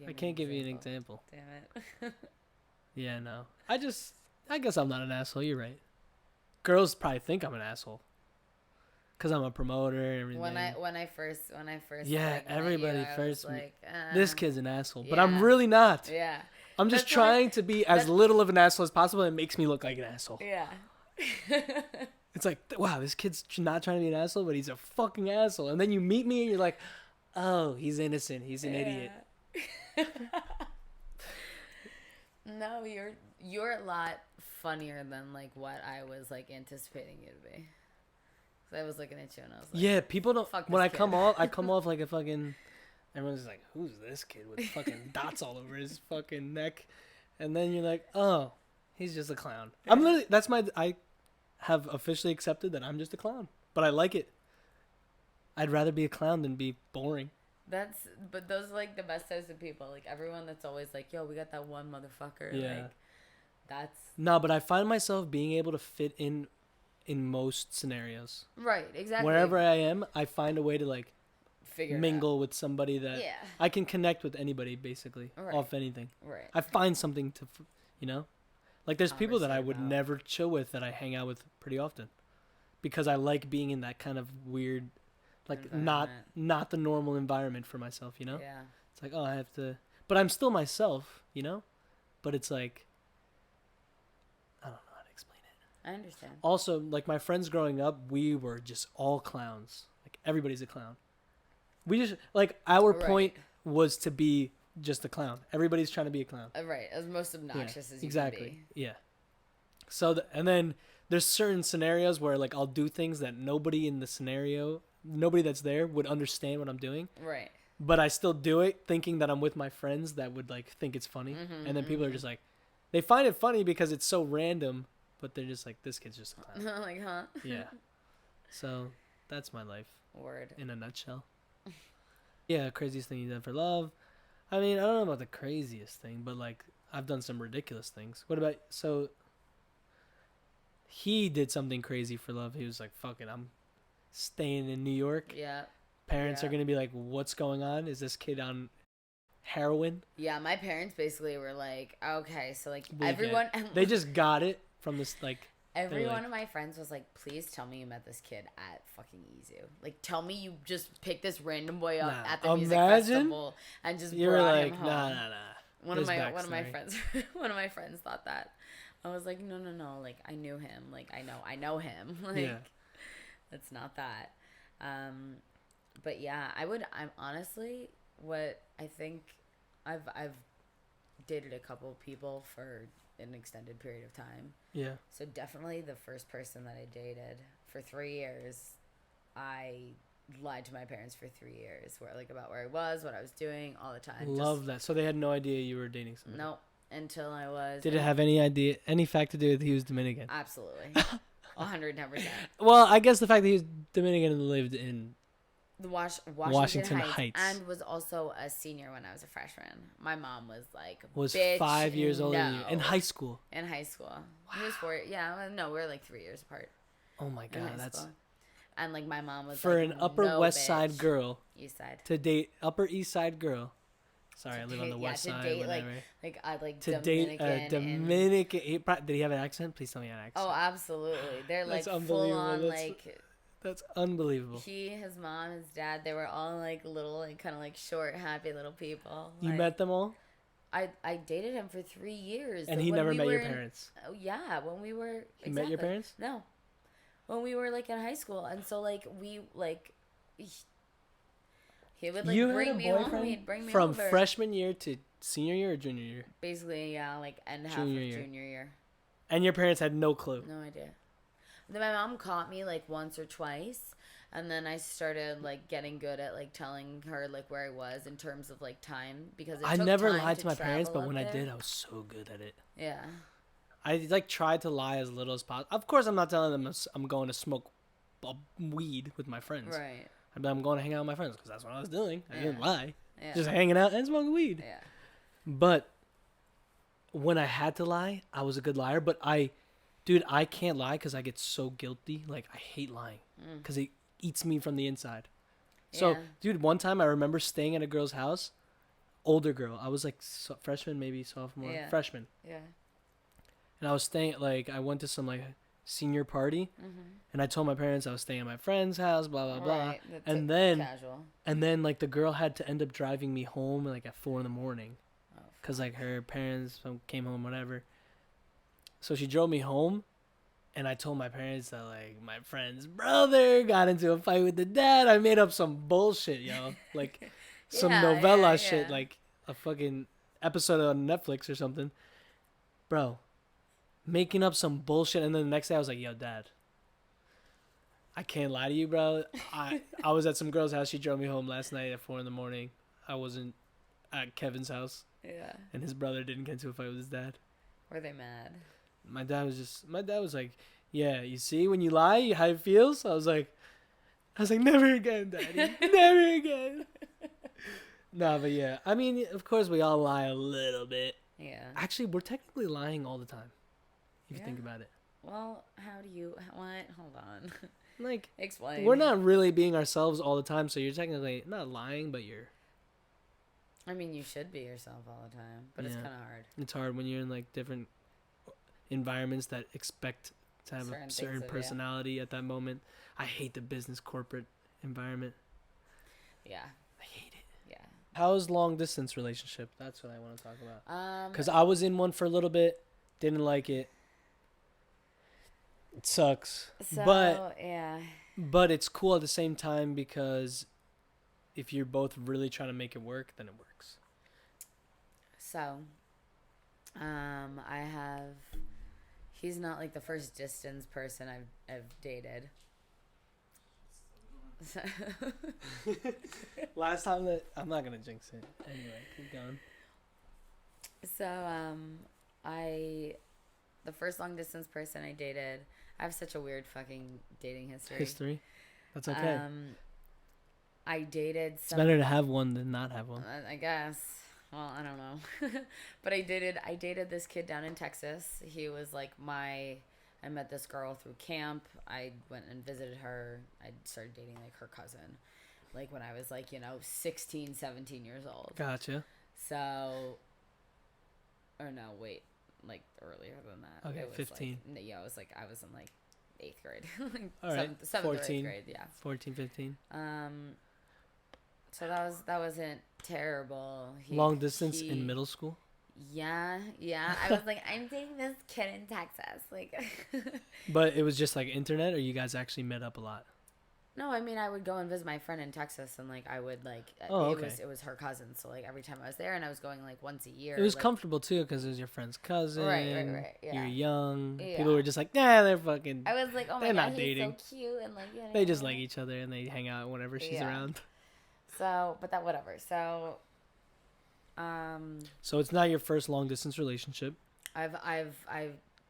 S1: I can't give you an example.
S2: Damn it.
S1: Yeah, no. I guess I'm not an asshole. You're right. Girls probably think I'm an asshole. Because I'm a promoter and everything.
S2: When I first...
S1: Yeah, everybody first...
S2: Like,
S1: this kid's an asshole. But I'm really not.
S2: Yeah.
S1: I'm just trying to be as little of an asshole as possible, and it makes me look like an asshole.
S2: Yeah.
S1: It's like, wow, this kid's not trying to be an asshole, but he's a fucking asshole. And then you meet me and you're like, oh, he's innocent. He's an idiot.
S2: No, you're a lot funnier than like what I was like anticipating you to be. So I was looking at you and I was like,
S1: yeah, people don't. When I come off like a fucking. Everyone's just like, who's this kid with fucking dots all over his fucking neck? And then you're like, oh, he's just a clown. I have officially accepted that I'm just a clown. But I like it. I'd rather be a clown than be boring.
S2: But those are like the best types of people. Like everyone that's always like, yo, we got that one motherfucker.
S1: Yeah.
S2: Like, that's...
S1: No, but I find myself being able to fit in most scenarios.
S2: Right, exactly.
S1: Wherever I am, I find a way to like... mingle
S2: out
S1: with somebody that I can connect with anybody basically off anything.
S2: Right.
S1: I find something to, like there's people that I would never chill with that I hang out with pretty often because I like being in that kind of weird, like not the normal environment for myself, Yeah. It's like, oh, I have to, but I'm still myself, but it's like, I don't know how to explain it.
S2: I understand.
S1: Also, like my friends growing up, we were just all clowns. Like everybody's a clown. We just like our point was to be just a clown. Everybody's trying to be a clown.
S2: Right, as most obnoxious as you
S1: exactly.
S2: can be.
S1: Yeah. So and then there's certain scenarios where like I'll do things that nobody in the scenario, nobody that's there would understand what I'm doing.
S2: Right.
S1: But I still do it thinking that I'm with my friends that would like think it's funny. And then people are just like, they find it funny because it's so random, but they're just like, this kid's just a clown.
S2: Like, huh?
S1: Yeah. So that's my life.
S2: Word.
S1: In a nutshell. Yeah, craziest thing you done for love. I mean, I don't know about the craziest thing, but like I've done some ridiculous things. What about, so he did something crazy for love. He was like, fuck it, I'm staying in New York.
S2: Yeah.
S1: Parents are going to be like, what's going on? Is this kid on heroin?
S2: Yeah, my parents basically were like, okay, so like everyone.
S1: They just got it from this, like.
S2: Every one of my friends was like, please tell me you met this kid at fucking Izu. Like, tell me you just picked this random boy up at the music festival and just brought him home.
S1: Nah.
S2: One of my friends thought that. I was like, no. Like, I knew him. Like, I know him. Like, it's not that. But yeah, I'm honestly, what I think I've dated a couple people for an extended period of time.
S1: Yeah.
S2: So definitely the first person that I dated for 3 years, I lied to my parents for 3 years, about where I was, what I was doing, all the time.
S1: Love that. So they had no idea you were dating somebody.
S2: Nope. Until I was.
S1: Did it have any fact to do with he was Dominican?
S2: Absolutely. 110%.
S1: Well, I guess the fact that he was Dominican and lived in
S2: the Washington Heights and was also a senior when I was a freshman. My mom was like,
S1: was 5 years older than you in high school.
S2: In high school, wow. He was 4. Yeah, no, we were like 3 years apart.
S1: Oh my god, that's.
S2: School. And like my mom was
S1: for
S2: like,
S1: an Upper West Side girl.
S2: East Side.
S1: To date Upper East Side girl. Sorry, I live on the West Side.
S2: Date,
S1: whatever.
S2: To
S1: date a Dominican. Did he have an accent? Please tell me he had an accent.
S2: Oh, absolutely. They're like full on like.
S1: That's unbelievable.
S2: His mom, his dad, they were all like little, like kind of like short, happy little people.
S1: You met them all?
S2: I dated him for 3 years.
S1: And he never met your parents?
S2: Oh, yeah, when we were...
S1: He met your parents?
S2: No. When we were like in high school. And so like we like... He would like bring me home. He'd bring me
S1: from
S2: over.
S1: Freshman year to senior year or junior year?
S2: Basically, yeah, like end half of junior year.
S1: And your parents had no clue?
S2: No idea. Then my mom caught me like once or twice, and then I started like getting good at like telling her like where I was in terms of like time, because
S1: I never lied to my parents, but when I did, I was so good at it.
S2: Yeah.
S1: I like tried to lie as little as possible. Of course, I'm not telling them I'm going to smoke weed with my friends.
S2: Right.
S1: I'm going to hang out with my friends because that's what I was doing. I didn't lie.
S2: Yeah.
S1: Just hanging out and smoking weed.
S2: Yeah.
S1: But when I had to lie, I was a good liar, but Dude, I can't lie because I get so guilty. Like, I hate lying because it eats me from the inside. So, dude, one time I remember staying at a girl's house, older girl. I was like freshman, maybe sophomore, freshman.
S2: Yeah.
S1: And I was staying, like, I went to some, like, senior party, and I told my parents I was staying at my friend's house, blah, blah, blah.
S2: Right. That's
S1: and then, like, the girl had to end up driving me home, like, at 4 a.m. Because, like, her parents came home, whatever. So she drove me home, and I told my parents that, like, my friend's brother got into a fight with the dad. I made up some bullshit, yo. Like, some novella shit, like a fucking episode on Netflix or something. Bro, making up some bullshit, and then the next day I was like, yo, Dad, I can't lie to you, bro. I was at some girl's house. She drove me home last night at 4 a.m. I wasn't at Kevin's house.
S2: Yeah. And
S1: his brother didn't get into a fight with his dad.
S2: Were they mad?
S1: My dad was like, yeah, you see, when you lie, how it feels? I was like, never again, Daddy. Never again. Nah, but yeah. I mean, of course, we all lie a little bit.
S2: Yeah.
S1: Actually, we're technically lying all the time, if you think about it.
S2: Well, what? Hold on.
S1: Like,
S2: explain.
S1: We're not really being ourselves all the time, so you're technically not lying, but you're...
S2: I mean, you should be yourself all the time, but it's kind of hard.
S1: It's hard when you're in, like, different environments that expect to have a certain personality at that moment. I hate the business corporate environment.
S2: Yeah.
S1: I hate it.
S2: Yeah.
S1: How's long distance relationship? That's what I want to talk about. Because I was in one for a little bit, didn't like it. It sucks.
S2: So, yeah.
S1: But it's cool at the same time because if you're both really trying to make it work, then it works.
S2: So, he's not like the first distance person I've dated.
S1: Last time that I'm not gonna jinx it. Anyway, keep going.
S2: So, the first long distance person I dated, I have such a weird fucking dating history.
S1: That's okay.
S2: I dated.
S1: It's better to have one than not have one.
S2: I guess. Well, I don't know. But I dated this kid down in Texas. He was like I met this girl through camp. I went and visited her. I started dating like her cousin, like when I was like, 16, 17 years old.
S1: Gotcha.
S2: So, or no, wait, like earlier than that.
S1: Okay, 15.
S2: Like, yeah, I was in like 8th grade.
S1: All right.
S2: 7th
S1: 14,
S2: or 8th grade, yeah.
S1: 14, 15.
S2: So that wasn't terrible.
S1: Long distance in middle school?
S2: Yeah. I was like, I'm dating this kid in Texas. Like,
S1: but it was just like internet, or you guys actually met up a lot?
S2: No, I mean, I would go and visit my friend in Texas, and like I would like it was her cousin. So like every time I was there, and I was going like once a year.
S1: It was comfortable too because it was your friend's cousin.
S2: Right. Yeah.
S1: You're young. Yeah. People were just like, nah, they're fucking.
S2: I was like, oh my god, he's so cute, and like
S1: they just like each other, and they hang out whenever she's around.
S2: So, but that whatever. So,
S1: So it's not your first long distance relationship.
S2: I've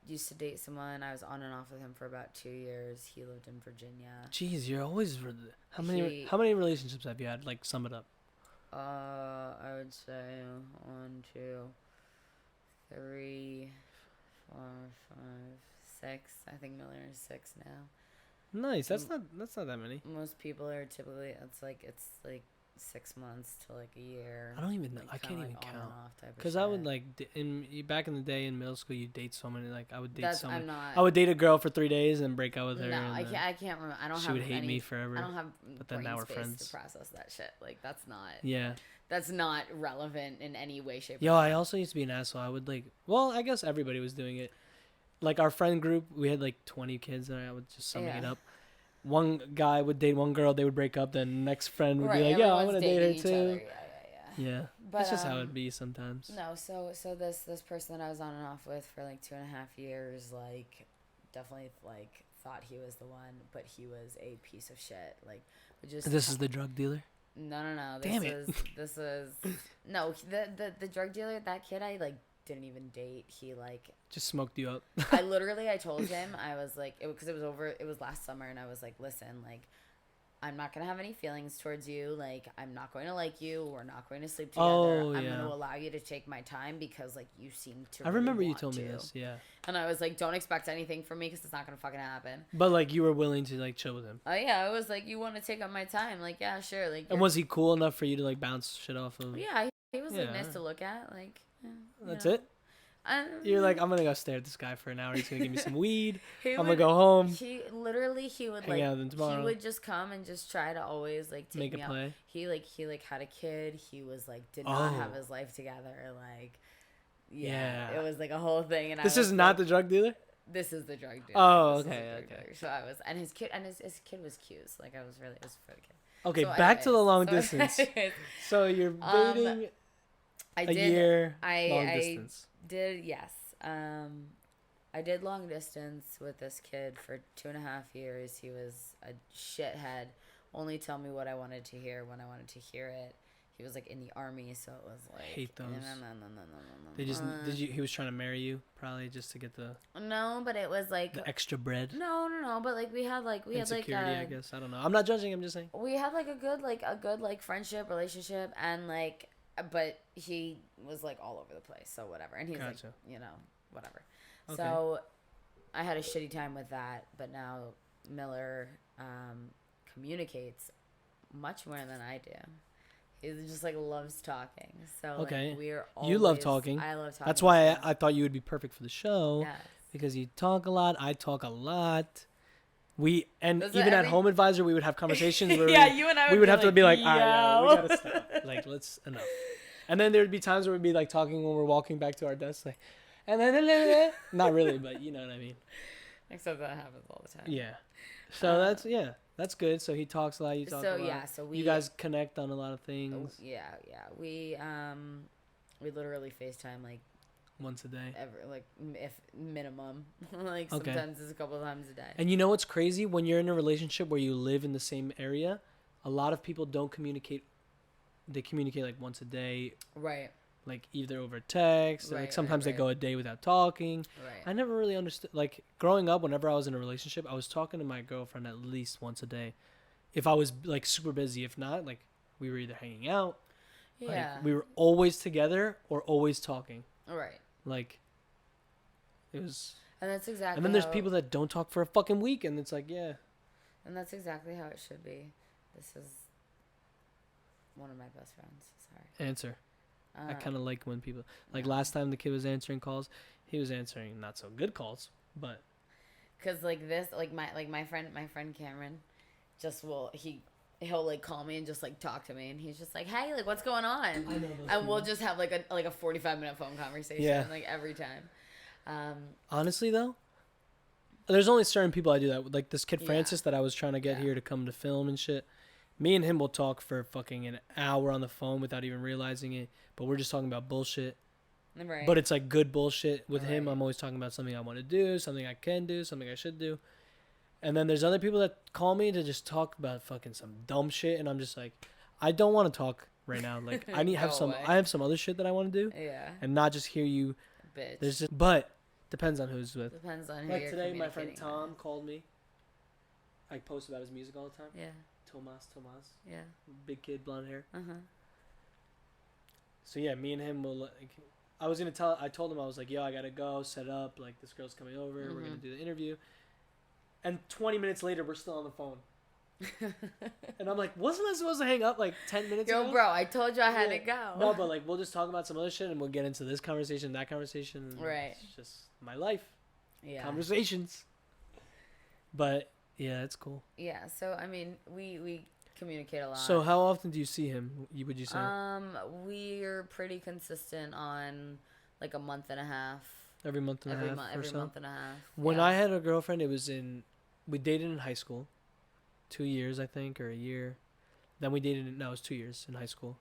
S2: used to date someone. I was on and off with him for about 2 years. He lived in Virginia.
S1: Jeez, you're always how many relationships have you had? Like, sum it up.
S2: I would say 1, 2, 3, 4, 5, 6. I think Miller is 6 now.
S1: Nice. That's not that many.
S2: Most people are typically it's like 6 months to like a year.
S1: I don't even know.
S2: Like,
S1: I can't even
S2: like
S1: count. Because I would like back in the day in middle school, you date so many. Like I would date someone. I would date a girl for 3 days and break up with her.
S2: No, I can't remember. I don't.
S1: She would hate me forever.
S2: I don't have.
S1: But then now we're friends.
S2: To process that shit. Like that's not.
S1: Yeah.
S2: That's not relevant in any way, shape, or
S1: form. I also used to be an asshole. I would like. Well, I guess everybody was doing it. Like our friend group, we had like 20 kids, and I would just summing it up. One guy would date one girl, they would break up. Then next friend would be like, "Yo, I'm gonna date her too." Yeah. But that's just how it'd be sometimes.
S2: No, so this person that I was on and off with for like 2.5 years, like, definitely like thought he was the one, but he was a piece of shit. Like,
S1: this is the drug dealer.
S2: No. This is no the drug dealer. That kid I like didn't even date. He like
S1: just smoked you up.
S2: I told him, I was like, because it was last summer, and I was like, listen, like, I'm not gonna have any feelings towards you. Like, I'm not going to like you. We're not going to sleep together. I'm gonna allow you to take my time because like you seem to. I
S1: remember you told me this. Yeah.
S2: And I was like, don't expect anything from me because it's not gonna fucking happen.
S1: But like you were willing to like chill with him.
S2: Oh yeah, I was like, you want to take up my time? Like, yeah, sure. Like.
S1: And was he cool enough for you to like bounce shit off of?
S2: Yeah, he was like nice to look at. Like. Yeah,
S1: that's it. You're like, I'm gonna go stare at this guy for an hour. He's gonna give me some weed. I'm gonna go home.
S2: He would like. He would just come and just try to always like take me out. Play. He had a kid. He was like did not have his life together. Like, it was like a whole thing. And
S1: this is not the drug dealer.
S2: This is the drug dealer.
S1: Oh, okay.
S2: So I was, and his kid was cute. So like it was for the kid.
S1: Okay, so back to the long distance. So you're dating. Year long distance.
S2: I did long distance with this kid for 2.5 years. He was a shithead. Only tell me what I wanted to hear when I wanted to hear it. He was like in the army, so it was like.
S1: I hate those. No. He was trying to marry you, probably just to get the.
S2: No, but it was like.
S1: The extra bread.
S2: No, but like we had like
S1: insecurity, I guess. I don't know. I'm not judging. I'm just saying.
S2: We had like a good friendship relationship, and like. But he was like all over the place, so whatever. And he's like, whatever. Okay. So I had a shitty time with that, but now Miller communicates much more than I do. He just like loves talking. So like, we're always,
S1: you love talking.
S2: I love talking.
S1: That's why I thought you would be perfect for the show. Yes. Because you talk a lot. I talk a lot. Even at Home Advisor, we would have conversations where
S2: you and I
S1: would have to be like, all right, we gotta stop. Like, let's enough. And then there would be times where we'd be like talking when we're walking back to our desk, like, and then not really, but you know what I mean.
S2: Except that happens all the time.
S1: Yeah. So that's good. So he talks a lot. You talk a lot.
S2: So
S1: you guys connect on a lot of things.
S2: Yeah. We literally FaceTime like
S1: once a day.
S2: Like if minimum, like sometimes it's a couple of times a day.
S1: And you know what's crazy? When you're in a relationship where you live in the same area, a lot of people don't communicate. They communicate like once a day.
S2: Right.
S1: Like either over text, or like sometimes they go a day without talking.
S2: Right.
S1: I never really understood. Like growing up, whenever I was in a relationship, I was talking to my girlfriend at least once a day. If I was like super busy, if not, like we were either hanging out. Yeah. Like, we were always together or always talking.
S2: Right.
S1: Like it was.
S2: And that's exactly.
S1: And then there's people that don't talk for a fucking week, and it's like, yeah.
S2: And that's exactly how it should be. This is one of my best friends. Sorry.
S1: Answer. I kind of like when people like last time the kid was answering calls, he was answering not so good calls, but
S2: because like this, like my friend Cameron, just he'll like call me and just like talk to me, and he's just like, hey, like what's going on? And we'll just have like a 45-minute phone conversation like every time.
S1: Honestly though, there's only certain people I do that with, like this kid Francis that I was trying to get here to come to film and shit. Me and him will talk for fucking an hour on the phone without even realizing it. But we're just talking about bullshit.
S2: Right.
S1: But it's like good bullshit. With him, I'm always talking about something I want to do, something I can do, something I should do. And then there's other people that call me to just talk about fucking some dumb shit. And I'm just like, I don't want to talk right now. Like, I have some other shit that I want to do.
S2: Yeah.
S1: And not just hear you.
S2: Bitch.
S1: But depends on who's with.
S2: Depends on who
S1: like
S2: you're
S1: today, my friend Tom called me. I post about his music all the time.
S2: Yeah.
S1: Tomas.
S2: Yeah.
S1: Big kid, blonde hair.
S2: Uh-huh.
S1: So yeah, me and him will like, I told him, I was like, yo, I gotta go set up, like this girl's coming over, we're gonna do the interview. And 20 minutes later we're still on the phone. And I'm like, wasn't I supposed to hang up like 10 minutes ago?
S2: Yo, bro, I told you I had to go.
S1: No, but like we'll just talk about some other shit and we'll get into this conversation, that conversation.
S2: Right.
S1: It's just my life.
S2: Yeah.
S1: Conversations. But yeah, it's cool.
S2: Yeah, so I mean, we communicate a lot.
S1: So how often do you see him? Would you say?
S2: We're pretty consistent on like a month and a half.
S1: Every month and a half.
S2: Every month and a half.
S1: When I had a girlfriend, we dated in high school, 2 years I think, or a year. Then we dated. No, it was 2 years in high school.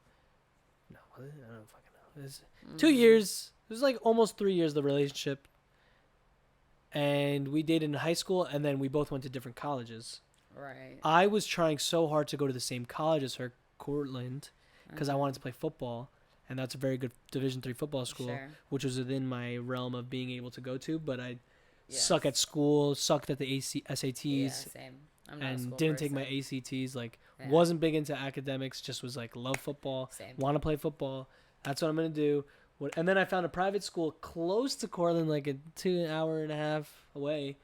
S1: No, I don't fucking know. It was 2 years. It was like almost 3 years of the relationship. And we dated in high school, and then we both went to different colleges.
S2: Right.
S1: I was trying so hard to go to the same college as her, Cortland, because I wanted to play football, and that's a very good Division III football school, which was within my realm of being able to go to. But I suck at school, sucked at the SATs,
S2: yeah, same. I'm not
S1: and didn't take my ACTs. Like, wasn't big into academics. Just was like, love football, want to play football. That's what I'm gonna do. And then I found a private school close to Cortland, like a 2 hour and a half away.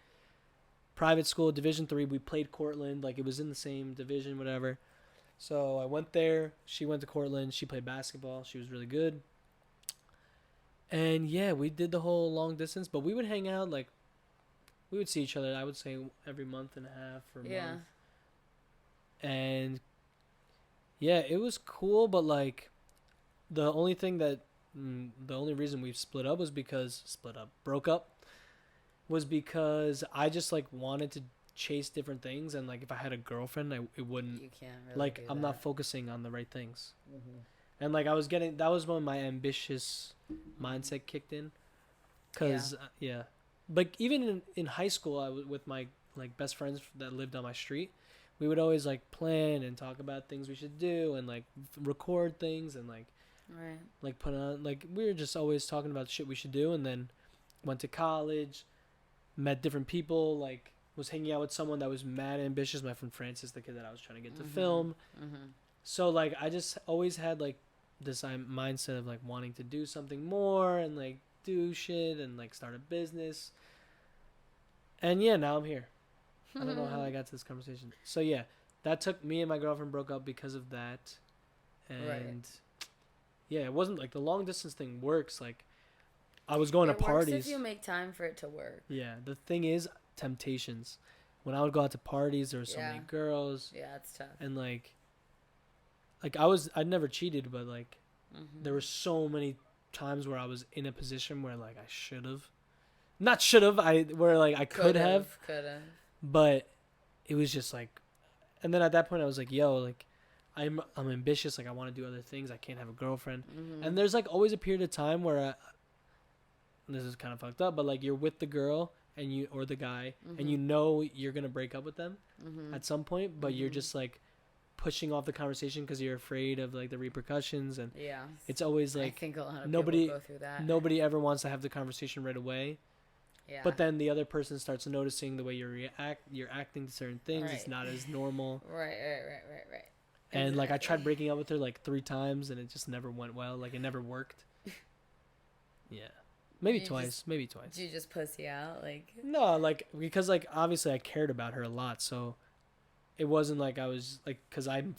S1: Private school, Division III. We played Cortland, like it was in the same division, whatever. So I went there. She went to Cortland. She played basketball. She was really good. And yeah, we did the whole long distance, but we would hang out, like we would see each other, I would say every month and a half or month. And yeah, it was cool, but like the only reason we broke up was because I just like wanted to chase different things, and like if I had a girlfriend, it wouldn't.
S2: You can't really
S1: like I'm
S2: that.
S1: Not focusing on the right things. And like that was when my ambitious mindset kicked in, cause like even in high school, I was with my like best friends that lived on my street. We would always like plan and talk about things we should do, and like record things, and like like put on, like we were just always talking about shit we should do. And then went to college, met different people, like was hanging out with someone that was mad ambitious, my friend Francis, the kid that I was trying to get to film. So like I just always had like this mindset of like wanting to do something more and like do shit and like start a business. And yeah, now I'm here. I don't know how I got to this conversation. So yeah, that took me and my girlfriend broke up because of that. And yeah, it wasn't like the long distance thing works. Like I was going to parties. It works
S2: if you make time for it to work.
S1: Yeah, the thing is temptations. When I would go out to parties, there were so many girls.
S2: Yeah, it's tough.
S1: And like I'd never cheated, but like there were so many times where I was in a position where like I should have. Not should have. I could have. But it was just like, and then at that point I was like, yo, like, I'm ambitious. Like, I want to do other things. I can't have a girlfriend. Mm-hmm. And there's like always a period of time where this is kind of fucked up, but like you're with the girl or the guy, mm-hmm. and you know you're gonna break up with them mm-hmm. at some point, but mm-hmm. you're just like pushing off the conversation because you're afraid of like the repercussions, and it's always like
S2: I think a lot of people go through that.
S1: Nobody ever wants to have the conversation right away. Yeah. But then the other person starts noticing the way you're acting to certain things. Right. It's not as normal.
S2: Right.
S1: And exactly. Like I tried breaking up with her like 3 times, and it just never went well. Like it never worked. Yeah. Maybe twice. Did
S2: you just pussy out? Like
S1: no, like because like obviously I cared about her a lot, so it wasn't like I was like because I'm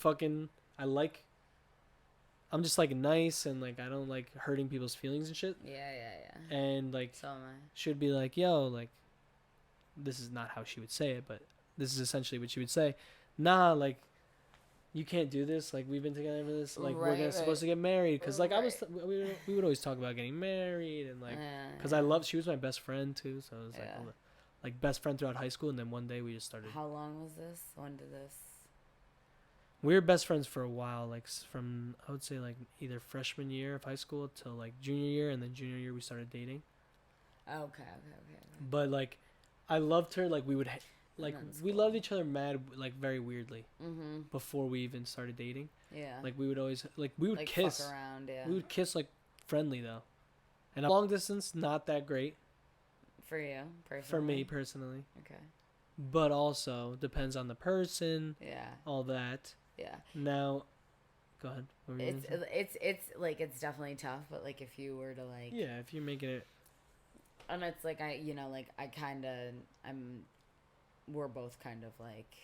S1: just like nice and like I don't like hurting people's feelings and shit.
S2: Yeah.
S1: And like
S2: so am I.
S1: She'd be like, yo, like this is not how she would say it, but this is essentially what she would say. Nah, like you can't do this. Like we've been together for this. Like we're supposed to get married. Cause like we would always talk about getting married and like, cause she was my best friend too. So it was like best friend throughout high school. And then one day we just started.
S2: How long was this? When did this?
S1: We were best friends for a while. Like from, I would say like either freshman year of high school till like junior year. And then junior year we started dating.
S2: Okay.
S1: But like, I loved her. Like we would we loved each other very weirdly mm-hmm. before we even started dating. Yeah. Like we would always we would kiss.
S2: Fuck around, yeah.
S1: We would kiss like friendly though. And long distance, not that great.
S2: For you personally.
S1: For me personally.
S2: Okay.
S1: But also depends on the person.
S2: Yeah.
S1: All that.
S2: Yeah.
S1: Now, go ahead.
S2: It's definitely tough, but like if you were to like.
S1: Yeah, if you're making it.
S2: And it's like we're both kind of like,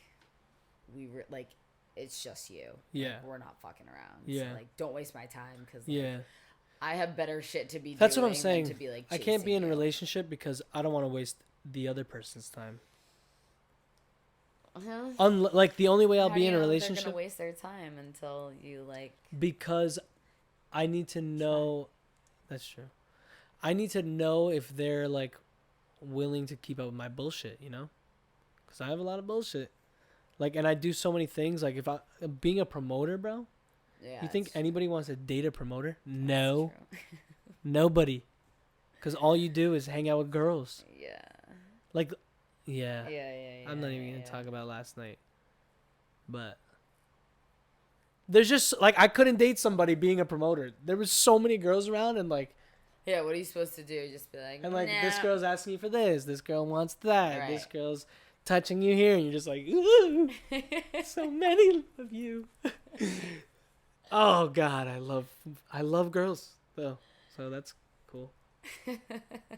S2: it's just you.
S1: Yeah.
S2: Like, we're not fucking around.
S1: Yeah.
S2: So, like, don't waste my time because,
S1: yeah.
S2: I have better shit to be doing.
S1: That's what I'm saying.
S2: To be, like,
S1: I can't be in a relationship because I don't want to waste the other person's time. Like, the only way I'll be in a relationship.
S2: They're going to waste their time until you, like.
S1: Because I need to know. That's true. I need to know if they're, like, willing to keep up with my bullshit, you know? Because I have a lot of bullshit. Like, and I do so many things. Like, being a promoter, bro. Yeah. You think anybody wants to date a promoter? No. Nobody. Because all you do is hang out with girls.
S2: Yeah.
S1: Like, yeah.
S2: Yeah.
S1: I'm not even going to talk about last night. But there's just, like, I couldn't date somebody being a promoter. There was so many girls around and, like.
S2: Yeah, what are you supposed to do? Just be like,
S1: and, like, this girl's asking you for this. This girl wants that. Right. This girl's touching you here, and you're just like, ooh, so many of you. Oh God, I love girls though, so that's cool.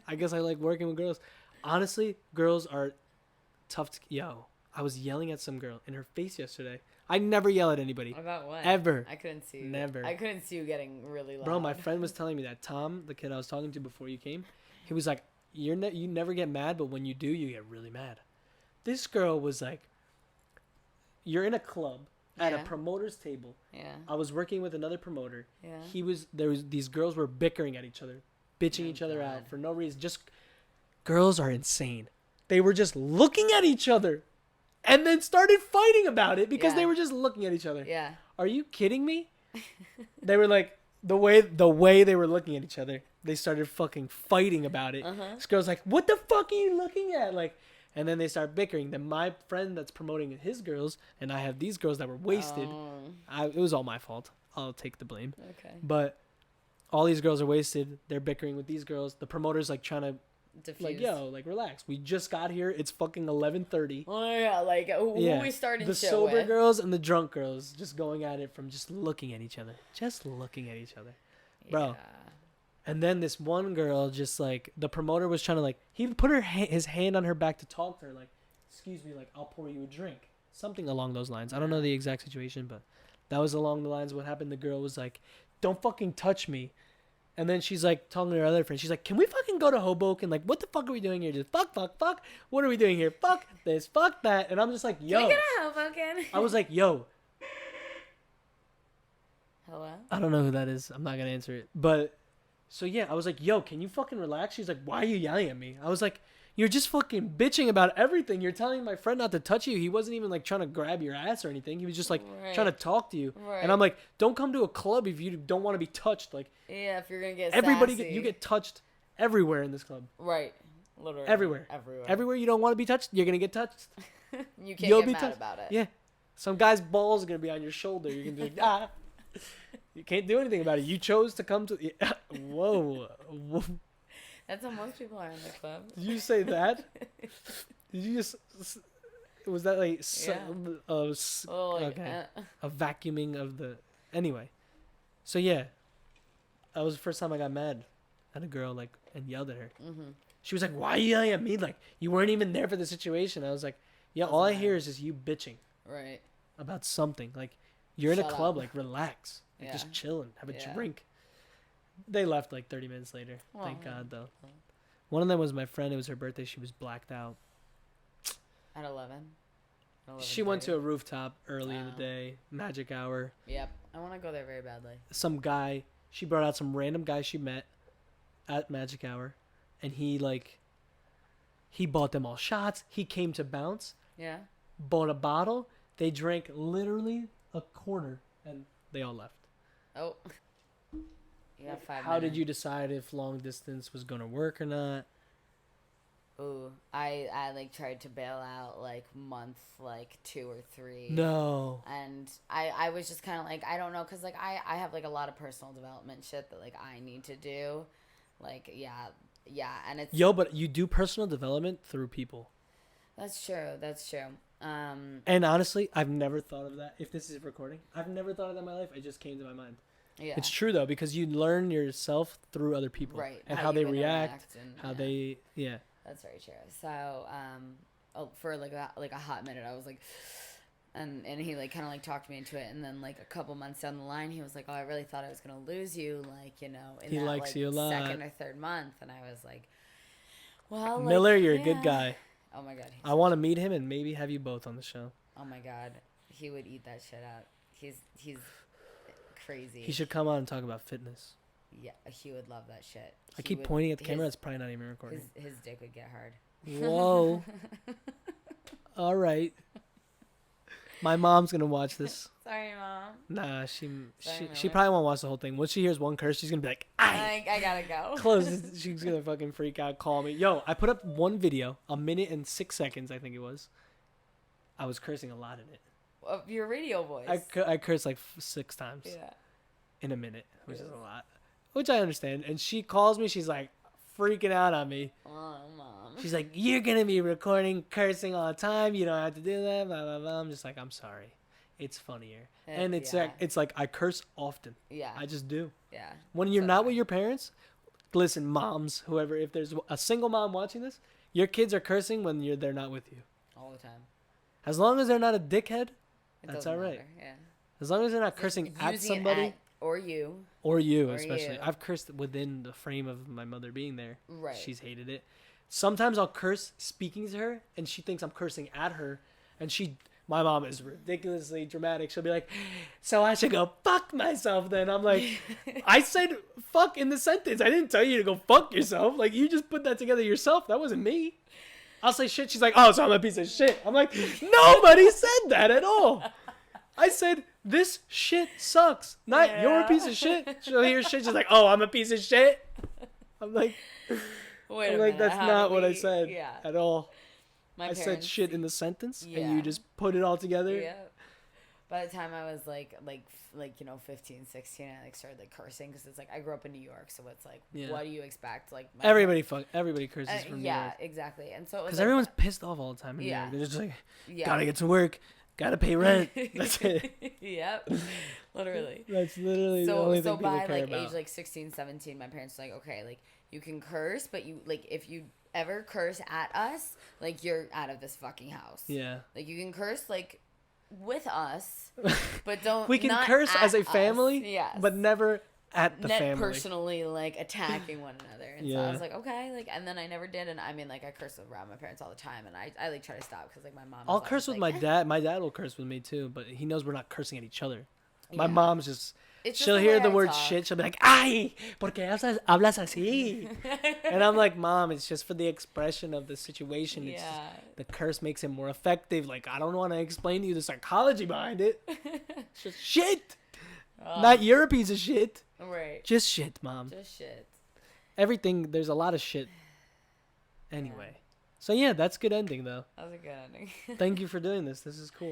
S1: I guess I like working with girls. Honestly, girls are tough to. I was yelling at some girl in her face yesterday. I never yell at anybody.
S2: About what?
S1: Ever.
S2: I couldn't see you.
S1: Never.
S2: I couldn't see you getting really loud.
S1: Bro, my friend was telling me that Tom, the kid I was talking to before you came, he was like, you never get mad, but when you do, you get really mad. This girl was like, you're in a club at a promoter's table. Yeah. I was working with another promoter. Yeah. These girls were bickering at each other, bitching each other out for no reason. Girls are insane. They were just looking at each other and then started fighting about it because they were just looking at each other.
S2: Yeah.
S1: Are you kidding me? They were like, the way they were looking at each other, they started fucking fighting about it. Uh-huh. This girl's like, what the fuck are you looking at? Like, and then they start bickering. Then my friend that's promoting his girls, and I have these girls that were wasted. It was all my fault. I'll take the blame. Okay. But all these girls are wasted. They're bickering with these girls. The promoter's like trying to, like, like relax. We just got here. It's fucking 11:30.
S2: Oh yeah, like who we started.
S1: The sober girls and the drunk girls just going at it from just looking at each other, bro. Yeah. And then this one girl, just like, the promoter was trying to, like, he put his hand on her back to talk to her, like, excuse me, like, I'll pour you a drink. Something along those lines. I don't know the exact situation, but that was along the lines of what happened. The girl was like, don't fucking touch me. And then she's like, talking to her other friend, she's like, can we fucking go to Hoboken? Like, what the fuck are we doing here? Just fuck. What are we doing here? Fuck this, fuck that. And I'm just like, yo.
S2: Can we go to Hoboken?
S1: I was like, yo.
S2: Hello?
S1: I don't know who that is. I'm not going to answer it. But So yeah, I was like, yo, can you fucking relax? She's like, why are you yelling at me? I was like, you're just fucking bitching about everything. You're telling my friend not to touch you. He wasn't even like trying to grab your ass or anything. He was just like trying to talk to you. Right. And I'm like, don't come to a club if you don't want to be touched. Like,
S2: yeah, if you're gonna get
S1: you get touched everywhere in this club.
S2: Right. Literally.
S1: Everywhere you don't want to be touched, you're gonna get touched.
S2: You can't get mad about it.
S1: Yeah. Some guy's balls are gonna be on your shoulder. You're gonna be like, ah. You can't do anything about it. You chose to come to. Whoa.
S2: That's how most people are in the club.
S1: Did you say that? Did you just? Was that like? Okay. A vacuuming of the. Anyway, so yeah, that was the first time I got mad at a girl and yelled at her. Mm-hmm. She was like, "Why are you yelling at me? Like you weren't even there for the situation." I was like, "Yeah, all I hear is just you bitching."
S2: Right.
S1: About something like. You're in a club, like, relax. Like, just chill and have a drink. They left, 30 minutes later. Oh, thank God, though. One of them was my friend. It was her birthday. She was blacked out.
S2: At 11?
S1: She went to a rooftop early in the day. Magic hour.
S2: Yep. I want to go there very badly.
S1: Some guy. She brought out some random guy she met at Magic Hour. And he bought them all shots. He came to bounce.
S2: Yeah.
S1: Bought a bottle. They drank literally a quarter, and they all left.
S2: Oh. You have 5 minutes.
S1: How did you decide if long distance was going to work or not?
S2: Ooh, I tried to bail out, month, 2 or 3.
S1: No.
S2: And I was just kind of I don't know, because, I have, a lot of personal development shit that, I need to do. Yeah, and it's...
S1: Yo, but you do personal development through people.
S2: That's true.
S1: And honestly, I've never thought of that. If this is recording, I've never thought of that in my life. It just came to my mind. Yeah. It's true though, because you learn yourself through other people,
S2: right?
S1: And how they react, and how they, yeah.
S2: That's very true. So, for a hot minute, I was like, and he kind of talked me into it, and then a couple months down the line, he was like, "Oh, I really thought I was gonna lose you, in
S1: he that likes you a lot.
S2: Second or third month," and I was like, "Well,
S1: Miller, you're a good guy."
S2: Oh my God.
S1: I want to meet him and maybe have you both on the show.
S2: Oh my God. He would eat that shit up. He's crazy.
S1: He should come on and talk about fitness.
S2: Yeah, he would love that shit.
S1: I keep pointing at the camera. It's probably not even recording.
S2: His dick would get hard.
S1: Whoa. All right. My mom's going to watch this.
S2: Sorry, Mom.
S1: Nah, she probably won't watch the whole thing. Once she hears one curse, she's going to be like,
S2: I gotta go.
S1: Close it. She's going to fucking freak out, call me. Yo, I put up one video, 1 minute and 6 seconds, I think it was. I was cursing a lot in it.
S2: Of your radio voice.
S1: I cursed 6 times.
S2: Yeah.
S1: In a minute, which is a lot. Which I understand. And she calls me, she's freaking out on me.
S2: Oh, Mom.
S1: She's like, you're going to be recording cursing all the time. You don't have to do that, blah, blah, blah. I'm just like, I'm sorry. It's funnier. And it's I curse often.
S2: Yeah.
S1: I just do.
S2: Yeah.
S1: When you're not with your parents, listen, moms, whoever, if there's a single mom watching this, your kids are cursing when they're not with you.
S2: All the time.
S1: As long as they're not a dickhead, that's all right.
S2: Matter. Yeah.
S1: As long as they're not cursing at somebody.
S2: Or you,
S1: especially. I've cursed within the frame of my mother being there.
S2: Right.
S1: She's hated it. Sometimes I'll curse speaking to her, and she thinks I'm cursing at her, and my mom is ridiculously dramatic. She'll be like, so I should go fuck myself then. I'm like, I said fuck in the sentence. I didn't tell you to go fuck yourself. You just put that together yourself. That wasn't me. I'll say shit. She's like, oh, so I'm a piece of shit. I'm like, nobody said that at all. I said, this shit sucks. Not you're a piece of shit. She'll hear shit. She's like, oh, I'm a piece of shit. I'm like,
S2: wait a minute.
S1: That's not what I said at all.
S2: I
S1: said shit in the sentence, and you just put it all together.
S2: Yeah. By the time I was 15, 16, I started cursing because it's I grew up in New York, so it's what do you expect?
S1: Everybody curses from New York.
S2: Yeah, exactly. And so
S1: because everyone's pissed off all the time in New York. They're just gotta get to work. Gotta pay rent. That's it.
S2: Yep. Literally.
S1: That's literally the only thing people
S2: by
S1: care about.
S2: age 16, 17, my parents were okay, you can curse, but you if you ever curse at us, you're out of this fucking house.
S1: Yeah.
S2: You can curse with us, but don't.
S1: We can curse as a family,
S2: yes,
S1: but never at the family.
S2: Personally, attacking one another. And so I was okay, and then I never did, and I curse around my parents all the time, and I try to stop because my mom.
S1: I'll curse with my dad. My dad will curse with me too, but he knows we're not cursing at each other. My mom's just she'll hear the word shit. She'll be like, "Ay, ¿por qué hablas así?" And I'm like, "Mom, it's just for the expression of the situation. Yeah. It's just, the curse makes it more effective. Like, I don't want to explain to you the psychology behind it. It's just shit. Not your piece of shit. Right. Just shit, Mom.
S2: Just shit.
S1: Everything. There's a lot of shit. Anyway." Yeah. So, yeah, that's a good ending, though.
S2: That was a good ending.
S1: Thank you for doing this. This is cool.